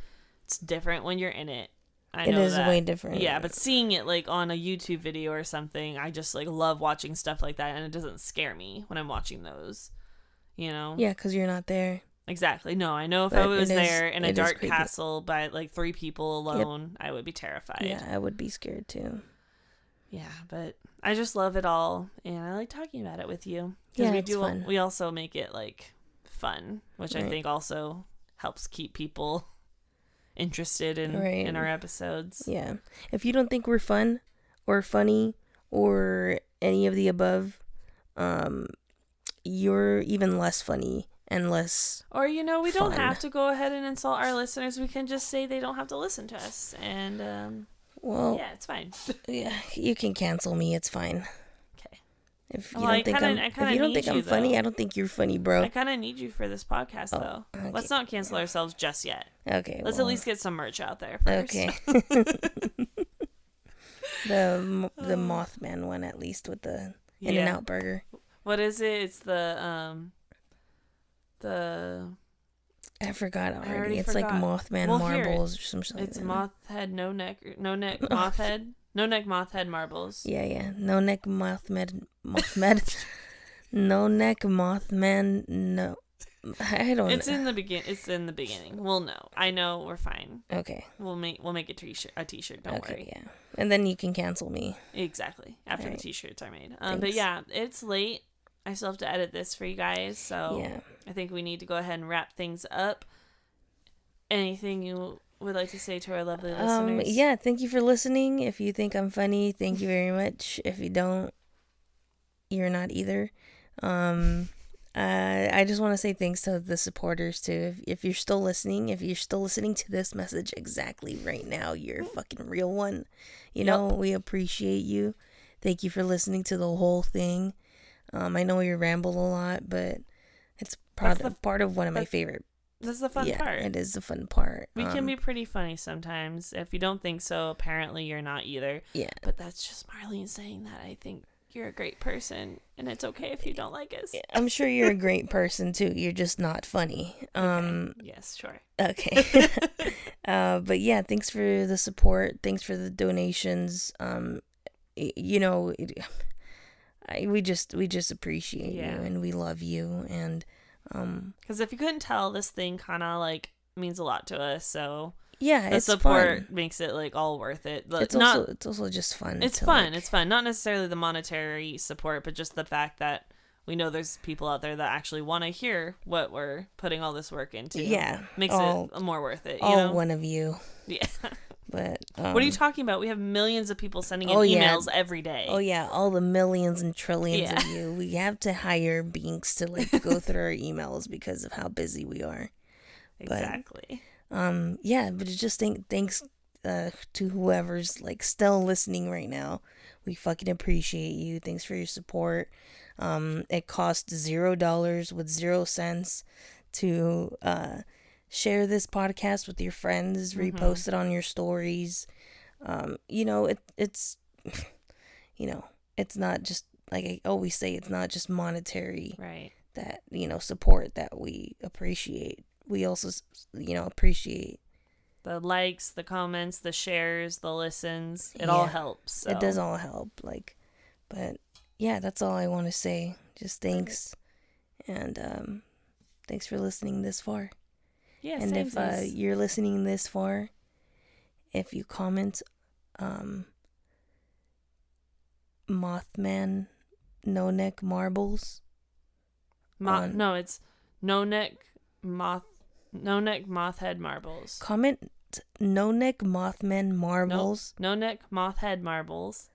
it's different when you're in it. I know it is that. Way different. Yeah, but seeing it like on a YouTube video or something, I just like love watching stuff like that, and it doesn't scare me when I'm watching those. You know? Yeah, because you're not there. Exactly. No, I know if I was there in a dark castle by like 3 people alone, I would be terrified. Yeah, I would be scared too. Yeah, but I just love it all, and I like talking about it with you. Yeah, it's fun. We also make it like fun, which I think also helps keep people interested in our episodes. Yeah. If you don't think we're fun or funny or any of the above, you're even less funny and less or we don't have to go ahead and insult our listeners. We can just say they don't have to listen to us, and well, yeah, it's fine. Yeah, you can cancel me, it's fine. Okay. If you don't think I'm funny, I don't think you're funny, bro. I kind of need you for this podcast, though. Okay. Let's not cancel ourselves just yet. Okay. Let's at least get some merch out there first. Okay. the Mothman one, at least, with the In-N-Out burger. What is it? It's the I forgot already. It's like Mothman marbles or something. It's moth head, no neck, moth head. No neck, moth head marbles. Yeah. No neck, Mothman. No neck, Mothman. No, I don't. It's in the beginning. We'll know. I know. We're fine. Okay. We'll make a t-shirt. Don't worry. Yeah. And then you can cancel me. Exactly. After the t-shirts are made. But yeah, it's late. I still have to edit this for you guys, so I think we need to go ahead and wrap things up. Anything you would like to say to our lovely listeners? Yeah, thank you for listening. If you think I'm funny, thank you very much. If you don't, you're not either. I just want to say thanks to the supporters too. If you're still listening, to this message exactly right now, you're a fucking real one. You know, we appreciate you. Thank you for listening to the whole thing. I know we ramble a lot, but it's part of one of my favorite. That's the fun part. It is the fun part. We can be pretty funny sometimes. If you don't think so, apparently you're not either. Yeah. But that's just Marlene saying that. I think you're a great person, and it's okay if you don't like us. I'm sure you're a great person too. You're just not funny. Okay. Yes, sure. Okay. But yeah, thanks for the support. Thanks for the donations. You know, we just appreciate you, and we love you, and because if you couldn't tell, this thing kind of like means a lot to us. So yeah, the support makes it like all worth it. It's also just fun. It's fun. It's fun. Not necessarily the monetary support, but just the fact that we know there's people out there that actually want to hear what we're putting all this work into. Yeah, makes it more worth it. You know? One of you. Yeah. But what are you talking about? We have millions of people sending in emails every day. Oh yeah, all the millions and trillions of you. We have to hire beings to like go through our emails because of how busy we are. Exactly. But just thanks to whoever's like still listening right now. We fucking appreciate you. Thanks for your support. It costs $0 with 0 cents to share this podcast with your friends, repost it on your stories. You know, it's you know, it's not just like I always say, it's not just monetary that, you know, support that we appreciate. We also, you know, appreciate the likes, the comments, the shares, the listens. It all helps. So. It does all help. Like, but yeah, that's all I want to say. Just thanks. And thanks for listening this far. Yeah, and if you're listening this far, if you comment Mothman no neck marbles. No, it's no neck moth head marbles. Comment no neck Mothman marbles. No neck moth head marbles.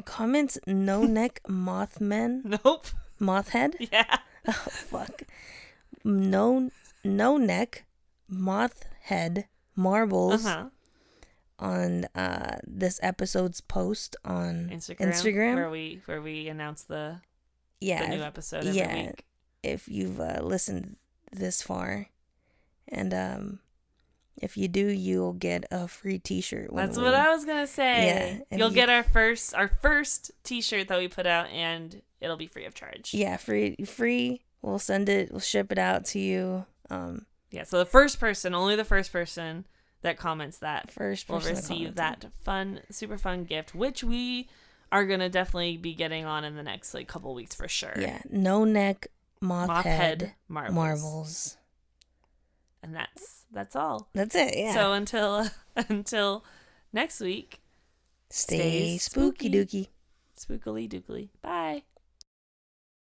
Comment no neck Mothman. Nope. Moth head? Yeah. Oh fuck. No neck moth head marbles on this episode's post on Instagram where we announce the new episode every week. If you've listened this far, and if you do, you'll get a free t-shirt. That's what I was gonna say. Yeah, you'll get our first t-shirt that we put out, and it'll be free of charge. Yeah, free. We'll send it. We'll ship it out to you. So only the first person that comments that will receive that super fun gift, which we are gonna definitely be getting on in the next like couple weeks for sure. Yeah, no neck moth head marbles. And that's all. That's it. Yeah. So until next week, stay spooky dooky. Spookily dookily. Bye.